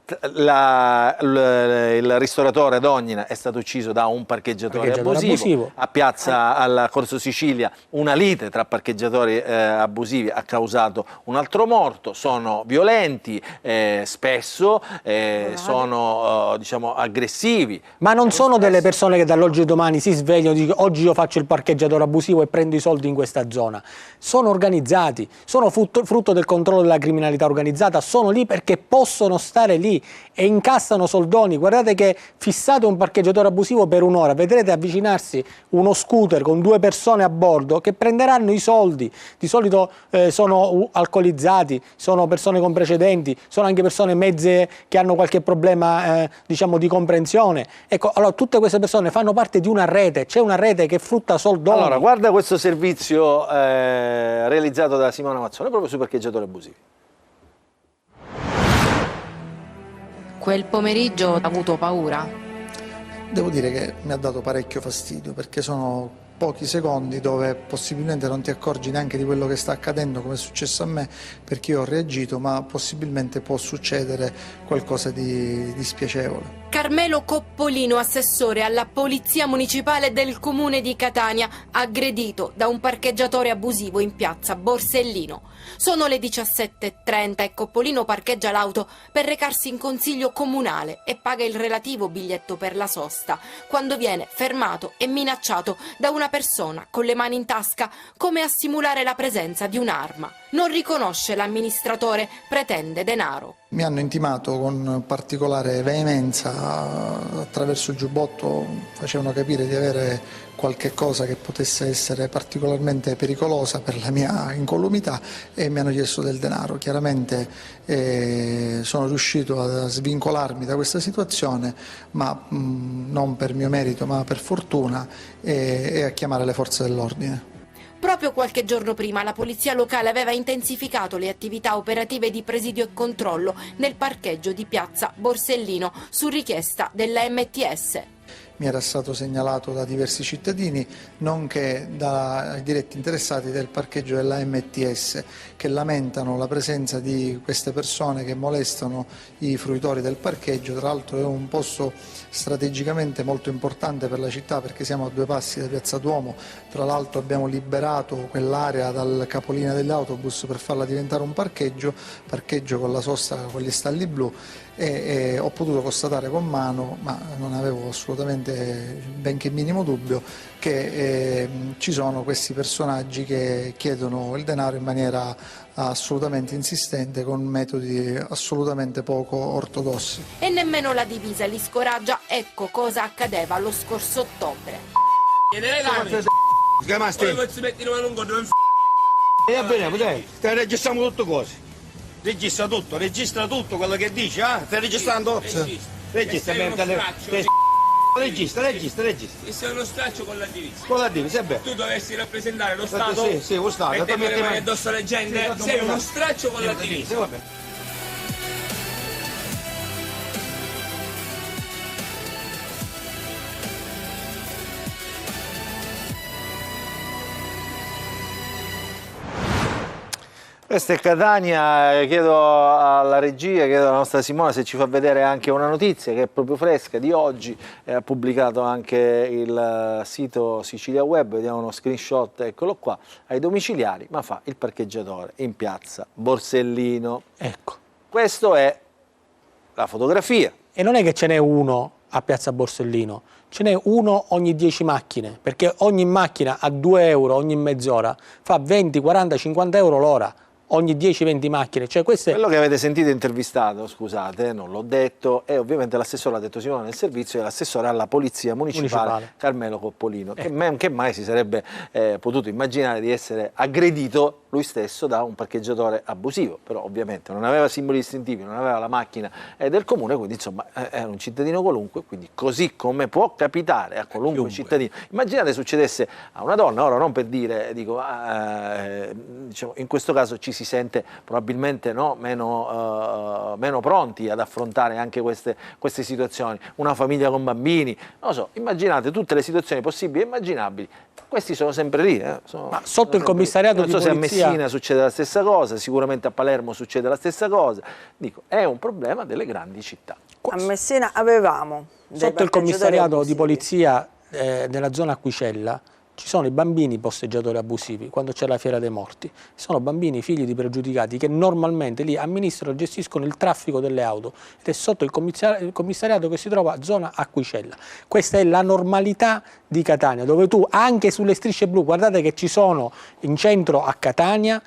[SPEAKER 1] Il ristoratore Dognina è stato ucciso da un parcheggiatore abusivo. A Piazza al Corso Sicilia una lite tra parcheggiatori abusivi ha causato un altro morto. Sono violenti, spesso sono diciamo aggressivi.
[SPEAKER 6] Ma non sono delle persone che dall'oggi al domani si svegliano e dicono oggi io faccio il parcheggiatore abusivo e prendo i soldi in questa zona. Sono organizzati, sono frutto del controllo della criminalità organizzata, sono lì perché possono stare lì e incassano soldoni. Guardate che fissate un parcheggiatore abusivo per un'ora, vedrete avvicinarsi uno scooter con 2 persone a bordo che prenderanno i soldi. Di solito sono alcolizzati, sono persone con precedenti, sono anche persone mezze che hanno qualche problema diciamo di comprensione. Ecco, allora tutte queste persone fanno parte di una rete, c'è una rete che frutta soldoni.
[SPEAKER 1] Allora, guarda questo servizio realizzato da Simona Mazzone proprio sui parcheggiatori abusivi.
[SPEAKER 9] Quel pomeriggio ho avuto paura.
[SPEAKER 17] Devo dire che mi ha dato parecchio fastidio, perché sono pochi secondi dove possibilmente non ti accorgi neanche di quello che sta accadendo, come è successo a me, perché io ho reagito, ma possibilmente può succedere qualcosa di spiacevole.
[SPEAKER 9] Carmelo Coppolino, assessore alla Polizia Municipale del Comune di Catania, aggredito da un parcheggiatore abusivo in piazza Borsellino. Sono le 17:30 e Coppolino parcheggia l'auto per recarsi in consiglio comunale e paga il relativo biglietto per la sosta, quando viene fermato e minacciato da una persona con le mani in tasca, come a simulare la presenza di un'arma. Non riconosce l'amministratore, pretende denaro.
[SPEAKER 17] Mi hanno intimato con particolare veemenza, attraverso il giubbotto facevano capire di avere qualche cosa che potesse essere particolarmente pericolosa per la mia incolumità e mi hanno chiesto del denaro. Chiaramente sono riuscito a svincolarmi da questa situazione, ma non per mio merito ma per fortuna, e a chiamare le forze dell'ordine.
[SPEAKER 9] Proprio qualche giorno prima la polizia locale aveva intensificato le attività operative di presidio e controllo nel parcheggio di piazza Borsellino su richiesta della MTS.
[SPEAKER 17] Mi era stato segnalato da diversi cittadini, nonché dai diretti interessati del parcheggio della MTS, che lamentano la presenza di queste persone che molestano i fruitori del parcheggio. Tra l'altro è un posto strategicamente molto importante per la città, perché siamo a 2 passi da Piazza Duomo. Tra l'altro abbiamo liberato quell'area dal capolinea degli autobus per farla diventare un parcheggio con la sosta con gli stalli blu, e ho potuto constatare con mano, ma non avevo assolutamente benché minimo dubbio, che ci sono questi personaggi che chiedono il denaro in maniera assolutamente insistente, con metodi assolutamente poco ortodossi.
[SPEAKER 9] E nemmeno la divisa li scoraggia. Ecco cosa accadeva lo scorso ottobre.
[SPEAKER 8] Stai registrando tutte cose. Registra tutto quello che dici, stai registrando? Registra. Registra.
[SPEAKER 18] E sei uno straccio con la divisa.
[SPEAKER 8] Con la divisa, beh.
[SPEAKER 18] Tu dovessi rappresentare lo Stato?
[SPEAKER 8] Sì, lo Stato.
[SPEAKER 18] Mettere le mani addosso alla gente? Sì, sei uno straccio con la divisa.
[SPEAKER 8] Vabbè.
[SPEAKER 1] Questa è Catania, chiedo alla regia, chiedo alla nostra Simona se ci fa vedere anche una notizia che è proprio fresca di oggi, ha pubblicato anche il sito Sicilia Web, vediamo uno screenshot, eccolo qua, ai domiciliari, ma fa il parcheggiatore in piazza Borsellino.
[SPEAKER 6] Ecco.
[SPEAKER 1] Questa è la fotografia.
[SPEAKER 6] E non è che ce n'è uno a piazza Borsellino, ce n'è uno ogni 10 macchine, perché ogni macchina a 2 euro ogni mezz'ora fa 20, 40, 50 euro l'ora. ogni 10-20 macchine. Cioè
[SPEAKER 1] quello che avete sentito intervistato, scusate, non l'ho detto, è ovviamente l'assessore, l'ha detto Simone nel servizio, è l'assessore alla polizia municipale. Carmelo Coppolino, che mai si sarebbe potuto immaginare di essere aggredito lui stesso da un parcheggiatore abusivo, però ovviamente non aveva simboli distintivi, non aveva la macchina del comune, quindi insomma era un cittadino qualunque, quindi così come può capitare a qualunque cittadino. Immaginate succedesse a una donna, ora non per dire, dico, diciamo, in questo caso ci si sente probabilmente meno pronti ad affrontare anche queste situazioni, una famiglia con bambini, non lo so, immaginate tutte le situazioni possibili e immaginabili. Questi sono sempre lì.
[SPEAKER 6] Ma sotto il commissariato di polizia...
[SPEAKER 1] Non so se a Messina succede la stessa cosa, sicuramente a Palermo succede la stessa cosa. Dico, è un problema delle grandi città.
[SPEAKER 5] A Messina avevamo...
[SPEAKER 6] Sotto il commissariato di polizia nella zona Acquicella ci sono i bambini posteggiatori abusivi, quando c'è la fiera dei morti. Sono bambini figli di pregiudicati che normalmente lì amministrano e gestiscono il traffico delle auto ed è sotto il commissariato che si trova a zona Acquicella. Questa è la normalità di Catania, dove tu anche sulle strisce blu, guardate che ci sono in centro a Catania,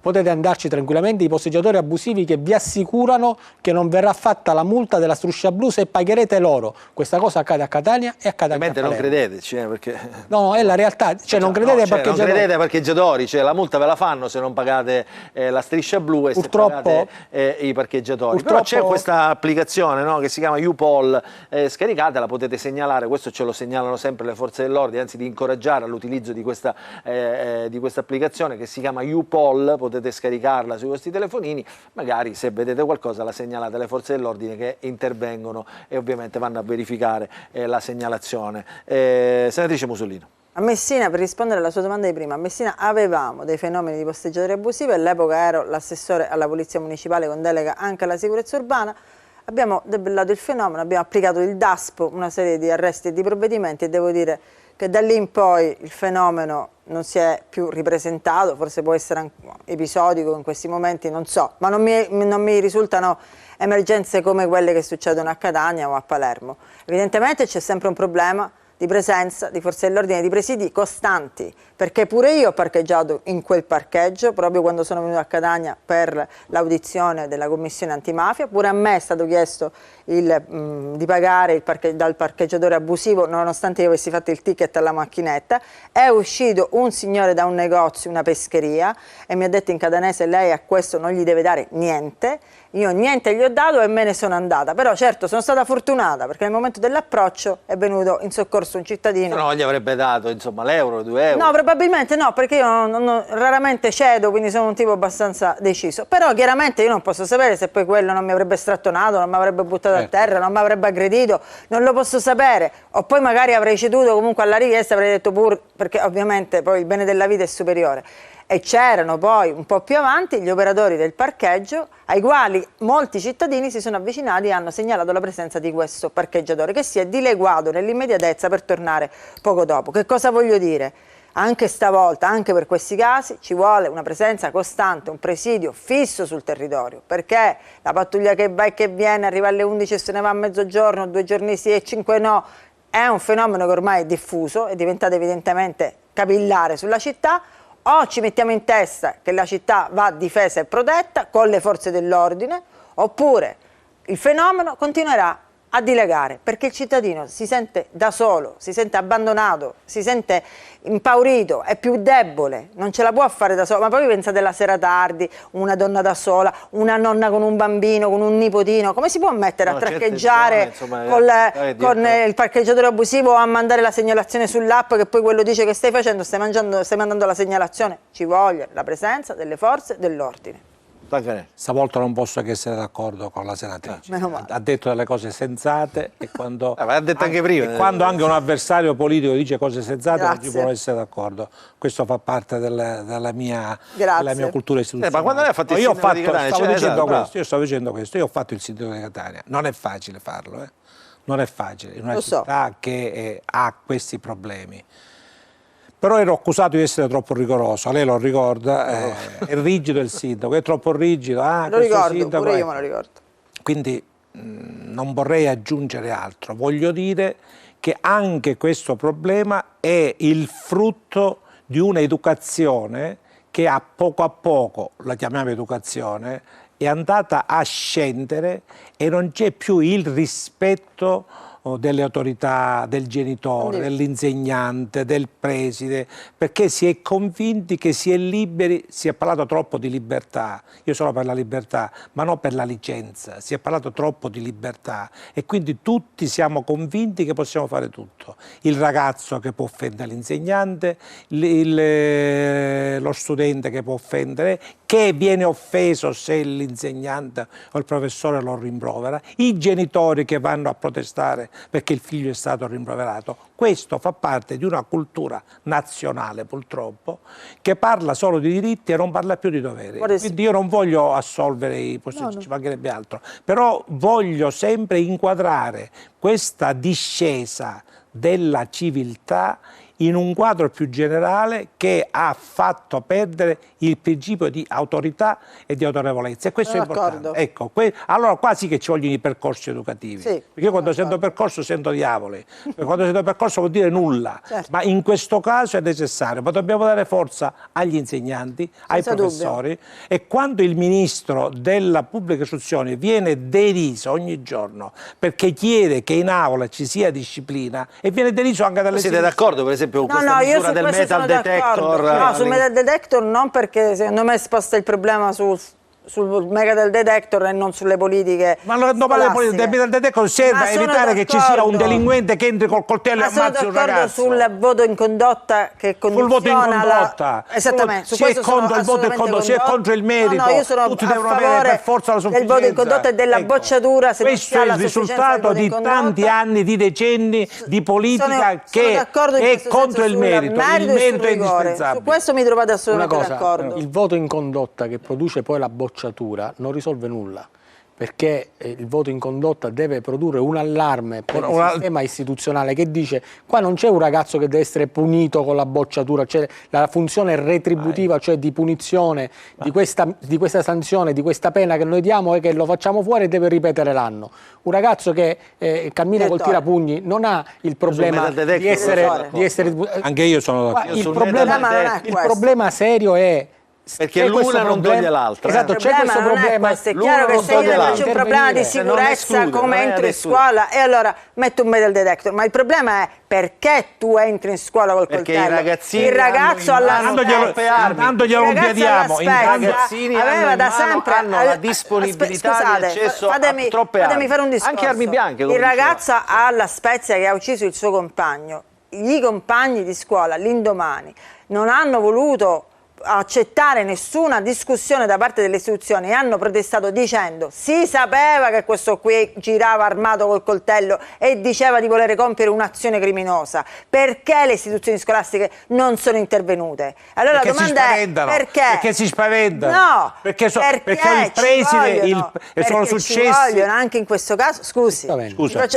[SPEAKER 6] potete andarci tranquillamente, i posteggiatori abusivi che vi assicurano che non verrà fatta la multa della striscia blu se pagherete loro. Questa cosa accade a Catania e accade anche a Palermo.
[SPEAKER 1] Non credeteci, perché...
[SPEAKER 6] No, è la realtà, non credete ai parcheggiatori.
[SPEAKER 1] Non credete ai parcheggiatori, la multa ve la fanno se non pagate la striscia blu e
[SPEAKER 6] purtroppo,
[SPEAKER 1] se pagate i parcheggiatori. Però c'è questa applicazione che si chiama U-Poll, scaricatela, potete segnalare, questo ce lo segnalano sempre le forze dell'ordine, anzi di incoraggiare all'utilizzo di questa applicazione che si chiama U-Poll, potete scaricarla sui vostri telefonini, magari se vedete qualcosa la segnalate alle forze dell'ordine che intervengono e ovviamente vanno a verificare la segnalazione. Senatrice Musolino.
[SPEAKER 5] A Messina, per rispondere alla sua domanda di prima, a Messina avevamo dei fenomeni di posteggiatori abusivi, all'epoca ero l'assessore alla polizia municipale con delega anche alla sicurezza urbana, abbiamo debellato il fenomeno, abbiamo applicato il DASPO, una serie di arresti e di provvedimenti e devo dire che da lì in poi il fenomeno non si è più ripresentato, forse può essere episodico in questi momenti, non so, ma non mi risultano emergenze come quelle che succedono a Catania o a Palermo. Evidentemente c'è sempre un problema di presenza di forze dell'ordine, di presidi costanti, perché pure io ho parcheggiato in quel parcheggio proprio quando sono venuto a Catania per l'audizione della commissione antimafia, pure a me è stato chiesto di pagare dal parcheggiatore abusivo nonostante io avessi fatto il ticket alla macchinetta. È uscito un signore da un negozio, una pescheria, e mi ha detto in catanese: lei a questo non gli deve dare niente. Io niente gli ho dato e me ne sono andata, però certo sono stata fortunata perché nel momento dell'approccio è venuto in soccorso un cittadino.
[SPEAKER 1] No, gli avrebbe dato insomma l'euro, 2 euro.
[SPEAKER 5] No, probabilmente no, perché io raramente cedo, quindi sono un tipo abbastanza deciso, però chiaramente io non posso sapere se poi quello non mi avrebbe strattonato, non mi avrebbe buttato a terra, non mi avrebbe aggredito, non lo posso sapere, o poi magari avrei ceduto comunque alla richiesta, avrei detto pur, perché ovviamente poi il bene della vita è superiore. E c'erano poi un po' più avanti gli operatori del parcheggio ai quali molti cittadini si sono avvicinati e hanno segnalato la presenza di questo parcheggiatore che si è dileguato nell'immediatezza per tornare poco dopo. Che cosa voglio dire? Anche stavolta, anche per questi casi, ci vuole una presenza costante, un presidio fisso sul territorio, perché la pattuglia che va e che viene, arriva alle 11 e se ne va a mezzogiorno, 2 giorni sì e 5 no, è un fenomeno che ormai è diffuso, è diventato evidentemente capillare sulla città. O ci mettiamo in testa che la città va difesa e protetta con le forze dell'ordine, oppure il fenomeno continuerà a dilagare, perché il cittadino si sente da solo, si sente abbandonato, si sente impaurito, è più debole, non ce la può fare da solo. Ma poi pensate la sera tardi, una donna da sola, una nonna con un bambino, con un nipotino, come si può mettere a traccheggiare con il parcheggiatore abusivo o a mandare la segnalazione sull'app che poi quello dice che stai facendo, stai mandando la segnalazione? Ci vuole la presenza delle forze dell'ordine.
[SPEAKER 4] Stavolta non posso che essere d'accordo con la senatrice. Ha detto delle cose sensate e quando,
[SPEAKER 1] ha detto anche prima.
[SPEAKER 4] E quando anche un avversario politico dice cose sensate non ci può essere d'accordo. Questo fa parte della mia cultura istituzionale.
[SPEAKER 1] Ma quando lei ha fatto il sindaco di Catania,
[SPEAKER 4] io stavo dicendo questo, io ho fatto il sindaco di Catania. Non è facile farlo, non è facile in una città che ha questi problemi. Però ero accusato di essere troppo rigoroso, lei lo ricorda, è rigido il sindaco, è troppo rigido.
[SPEAKER 5] Lo ricordo, pure io me lo ricordo.
[SPEAKER 4] Quindi non vorrei aggiungere altro, voglio dire che anche questo problema è il frutto di un'educazione che a poco, la chiamiamo educazione, è andata a scendere e non c'è più il rispetto delle autorità, del genitore, dell'insegnante, del preside, perché si è convinti che si è liberi. Si è parlato troppo di libertà, io sono per la libertà, ma non per la licenza, si è parlato troppo di libertà e quindi tutti siamo convinti che possiamo fare tutto. Il ragazzo che può offendere l'insegnante, lo studente che può offendere, che viene offeso se l'insegnante o il professore lo rimprovera, i genitori che vanno a protestare perché il figlio è stato rimproverato. Questo fa parte di una cultura nazionale, purtroppo, che parla solo di diritti e non parla più di doveri. Quindi io non voglio assolvere i possetti, ci mancherebbe altro, però voglio sempre inquadrare questa discesa della civiltà in un quadro più generale che ha fatto perdere il principio di autorità e di autorevolezza, e questo è importante. Ecco, allora quasi che ci vogliono i percorsi educativi, perché io quando sento percorso sento diavoli, quando sento percorso vuol dire nulla, ma in questo caso è necessario, ma dobbiamo dare forza agli insegnanti, ai professori, e quando il ministro della pubblica istruzione viene deriso ogni giorno perché chiede che in aula ci sia disciplina e viene deriso anche dalle
[SPEAKER 1] siete d'accordo per esempio con questa misura del metal detector?
[SPEAKER 5] No, sul metal detector non, perché secondo me sposta il problema sul metal detector e non sulle politiche.
[SPEAKER 4] Ma il metal detector serve a evitare che ci sia un delinquente che entri col coltello e ammazzi un ragazzo.
[SPEAKER 5] Sono d'accordo sul voto in condotta che condiziona
[SPEAKER 4] sul voto in condotta.
[SPEAKER 5] Esattamente, su
[SPEAKER 4] se è contro il voto in condotta, se è contro il merito,
[SPEAKER 5] no, io sono
[SPEAKER 4] tutti devono avere per forza la sufficienza.
[SPEAKER 5] Del voto in condotta e della bocciatura, se
[SPEAKER 4] questo è il risultato di tanti anni, di decenni di politica che è contro il merito. Il merito è indispensabile.
[SPEAKER 5] Su questo mi trovate assolutamente d'accordo.
[SPEAKER 6] Il voto in condotta che produce poi la bocciatura non risolve nulla, perché il voto in condotta deve produrre un allarme per il sistema istituzionale che dice: qua non c'è un ragazzo che deve essere punito con la bocciatura, c'è la funzione retributiva, cioè di punizione di questa sanzione, di questa pena che noi diamo, e che lo facciamo fuori e deve ripetere l'anno. Un ragazzo che cammina col tirapugni non ha il problema di essere
[SPEAKER 4] anche io sono d'accordo.
[SPEAKER 6] Il problema serio è
[SPEAKER 1] perché l'una non toglie l'altra.
[SPEAKER 6] Esatto, c'è questo problema.
[SPEAKER 5] È chiaro che se io faccio un problema di sicurezza, come entro in scuola, e allora metto un metal detector, ma il problema è perché tu entri in scuola col coltello. Il ragazzo
[SPEAKER 4] intanto glielo impediamo,
[SPEAKER 1] i ragazzini
[SPEAKER 5] aveva da sempre
[SPEAKER 1] hanno la disponibilità di accesso a troppe armi.
[SPEAKER 5] Fatemi fare un discorso.
[SPEAKER 1] Anche armi bianche.
[SPEAKER 5] Il ragazzo ha la Spezia che ha ucciso il suo compagno. I compagni di scuola l'indomani non hanno voluto accettare nessuna discussione da parte delle istituzioni e hanno protestato dicendo: si sapeva che questo qui girava armato col coltello e diceva di volere compiere un'azione criminosa, perché le istituzioni scolastiche non sono intervenute? Allora
[SPEAKER 4] perché
[SPEAKER 5] la domanda è
[SPEAKER 4] perché si spaventano?
[SPEAKER 5] No,
[SPEAKER 4] perché il preside sono successi.
[SPEAKER 5] Ci vogliono anche in questo caso, scusa,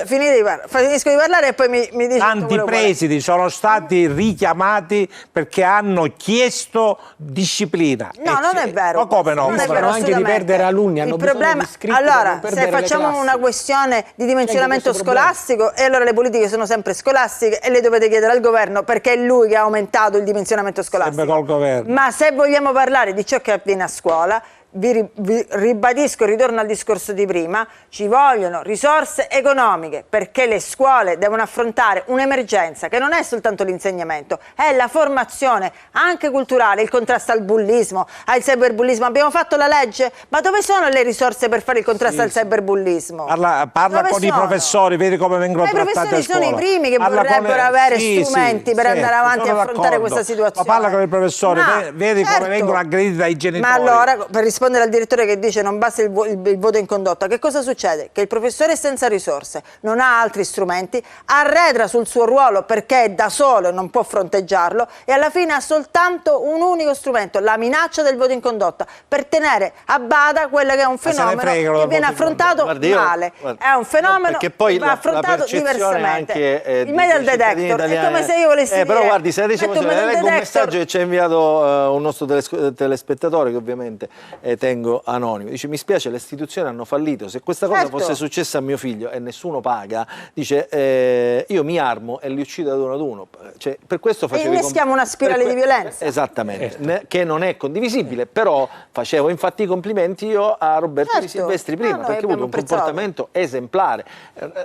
[SPEAKER 5] finisco di parlare e poi mi dici.
[SPEAKER 4] Tanti presidi sono stati richiamati perché hanno chiesto disciplina.
[SPEAKER 5] No, non è vero.
[SPEAKER 4] Ma come no?
[SPEAKER 6] Rischiano anche di perdere alunni.
[SPEAKER 5] Il problema, allora, se facciamo una questione di dimensionamento scolastico, e allora le politiche sono sempre scolastiche e le dovete chiedere al governo, perché è lui che ha aumentato il dimensionamento scolastico.
[SPEAKER 4] Sempre col governo.
[SPEAKER 5] Ma se vogliamo parlare di ciò che avviene a scuola, vi ribadisco, ritorno al discorso di prima, ci vogliono risorse economiche, perché le scuole devono affrontare un'emergenza che non è soltanto l'insegnamento, è la formazione anche culturale, il contrasto al bullismo, al cyberbullismo. Abbiamo fatto la legge, ma dove sono le risorse per fare il contrasto al cyberbullismo?
[SPEAKER 4] Parla con i professori, vedi come vengono trattati a scuola.
[SPEAKER 5] I professori sono i primi che vorrebbero avere strumenti per andare avanti a affrontare questa situazione.
[SPEAKER 4] Ma parla con i professori, vedi come vengono aggrediti dai genitori.
[SPEAKER 5] Ma allora, per rispondere al direttore che dice non basta il voto in condotta, che cosa succede? Che il professore è senza risorse, non ha altri strumenti, arredra sul suo ruolo perché è da solo e non può fronteggiarlo, e alla fine ha soltanto un unico strumento, la minaccia del voto in condotta, per tenere a bada quello che è un fenomeno che viene affrontato male. È un fenomeno che va affrontato diversamente. Il metal detector è come se io volessi dire,
[SPEAKER 1] però guardi, senatrice, leggo un messaggio che ci ha inviato un nostro telespettatore, che ovviamente tengo anonimo. Dice: mi spiace, le istituzioni hanno fallito, se questa cosa fosse successa a mio figlio e nessuno paga, dice io mi armo e li uccido ad uno. Cioè, per questo facevo
[SPEAKER 5] inneschiamo una spirale di violenza.
[SPEAKER 1] Esattamente, che non è condivisibile, però facevo infatti i complimenti io a Roberto Di Silvestri prima, perché ha avuto un comportamento esemplare.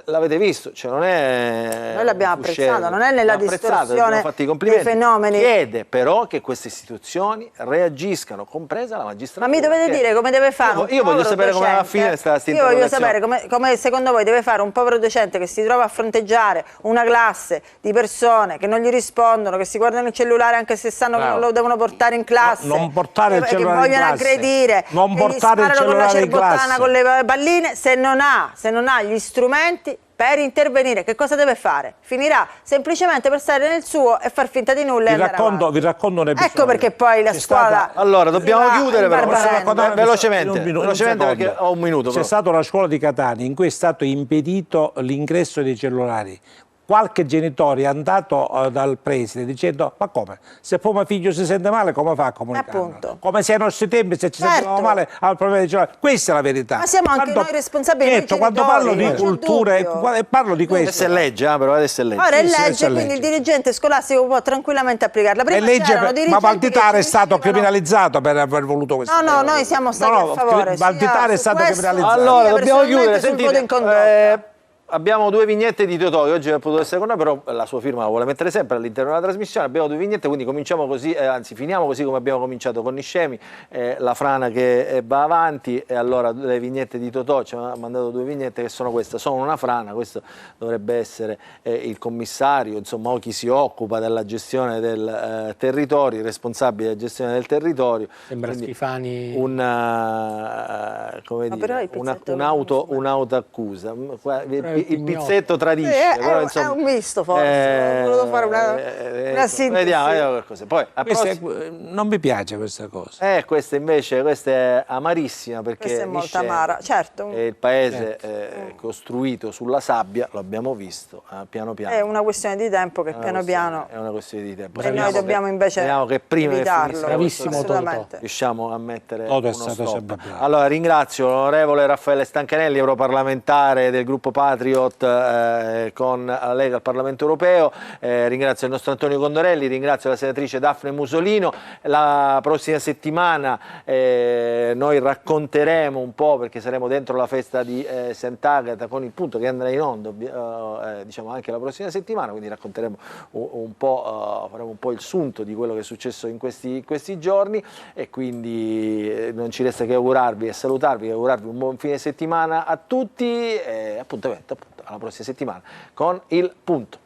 [SPEAKER 1] L'avete visto, cioè non è...
[SPEAKER 5] Noi l'abbiamo apprezzato, non è nella distorsione dei fenomeni.
[SPEAKER 1] Chiede però che queste istituzioni reagiscano, compresa la magistratura.
[SPEAKER 5] Ma mi dovete dire come deve fare
[SPEAKER 1] io voglio sapere come va a finire questa
[SPEAKER 5] Io voglio sapere come secondo voi deve fare un povero docente che si trova a fronteggiare una classe di persone che non gli rispondono, che si guardano il cellulare anche se sanno che non lo devono portare in classe,
[SPEAKER 4] non portare il cellulare
[SPEAKER 5] che vogliono aggredire,
[SPEAKER 4] non
[SPEAKER 5] che
[SPEAKER 4] portare
[SPEAKER 5] gli
[SPEAKER 4] il
[SPEAKER 5] sparano con la
[SPEAKER 4] cellulare in classe,
[SPEAKER 5] cerbottana, con le palline, se non ha gli strumenti per intervenire, che cosa deve fare? Finirà semplicemente per stare nel suo e far finta di nulla.
[SPEAKER 4] Vi racconto un episodio.
[SPEAKER 5] Ecco perché poi la scuola...
[SPEAKER 1] Allora, dobbiamo chiudere però, velocemente perché ho un minuto.
[SPEAKER 4] C'è stata una scuola di Catania in cui è stato impedito l'ingresso dei cellulari. Qualche genitore è andato dal preside dicendo: ma come? Se poi mio figlio si sente male, come fa a comunicare? Come se ai nostri tempi, se ci sentivamo male, al problema dei cellulari. Questa è la verità.
[SPEAKER 5] Ma siamo anche noi responsabili.
[SPEAKER 4] Quando parlo di cultura e parlo di questo.
[SPEAKER 1] Adesso è legge, però adesso è legge.
[SPEAKER 5] Ora è legge, quindi il dirigente scolastico può tranquillamente applicarla. Prima
[SPEAKER 4] ma Valditara è stato criminalizzato per aver voluto questo.
[SPEAKER 5] No, noi siamo stati a favore.
[SPEAKER 4] Valditara è stato criminalizzato.
[SPEAKER 1] Allora, dobbiamo chiudere. Sentite, abbiamo 2 vignette di Totò, che oggi è potuto essere con noi, però la sua firma la vuole mettere sempre all'interno della trasmissione. Abbiamo 2 vignette, quindi cominciamo così, anzi finiamo così come abbiamo cominciato con Niscemi, la frana che va avanti, e allora le vignette di Totò, ci ha mandato 2 vignette che sono queste, sono una frana, questo dovrebbe essere il commissario, insomma, o chi si occupa della gestione del territorio, il responsabile della gestione del territorio.
[SPEAKER 6] Sembra Schifani.
[SPEAKER 1] Un'auto accusa. Il pizzetto tradisce, però, insomma,
[SPEAKER 5] è un misto forse, ho voluto fare una sintesi.
[SPEAKER 1] Vediamo qualcosa. Poi,
[SPEAKER 4] non mi piace questa cosa.
[SPEAKER 1] Questa invece è amarissima, perché
[SPEAKER 5] questa è molto amara, certo.
[SPEAKER 1] È il paese costruito sulla sabbia, lo abbiamo visto, piano piano.
[SPEAKER 5] È una questione di tempo che piano piano...
[SPEAKER 1] È una questione di tempo.
[SPEAKER 5] E noi dobbiamo invece evitarlo.
[SPEAKER 6] Bravissimo Totò.
[SPEAKER 1] Riusciamo a mettere uno stop. Allora ringrazio l'onorevole Raffaele Stancanelli, europarlamentare del gruppo Patriot con la Lega al Parlamento Europeo, ringrazio il nostro Antonio Condorelli, ringrazio la senatrice Daphne Musolino. La prossima settimana noi racconteremo un po', perché saremo dentro la festa di Sant'Agata con il punto che andrà in onda diciamo anche la prossima settimana, quindi racconteremo un po', faremo un po' il sunto di quello che è successo in questi giorni, e quindi non ci resta che augurarvi e salutarvi, augurarvi un buon fine settimana a tutti, e appuntamento alla prossima settimana con il punto.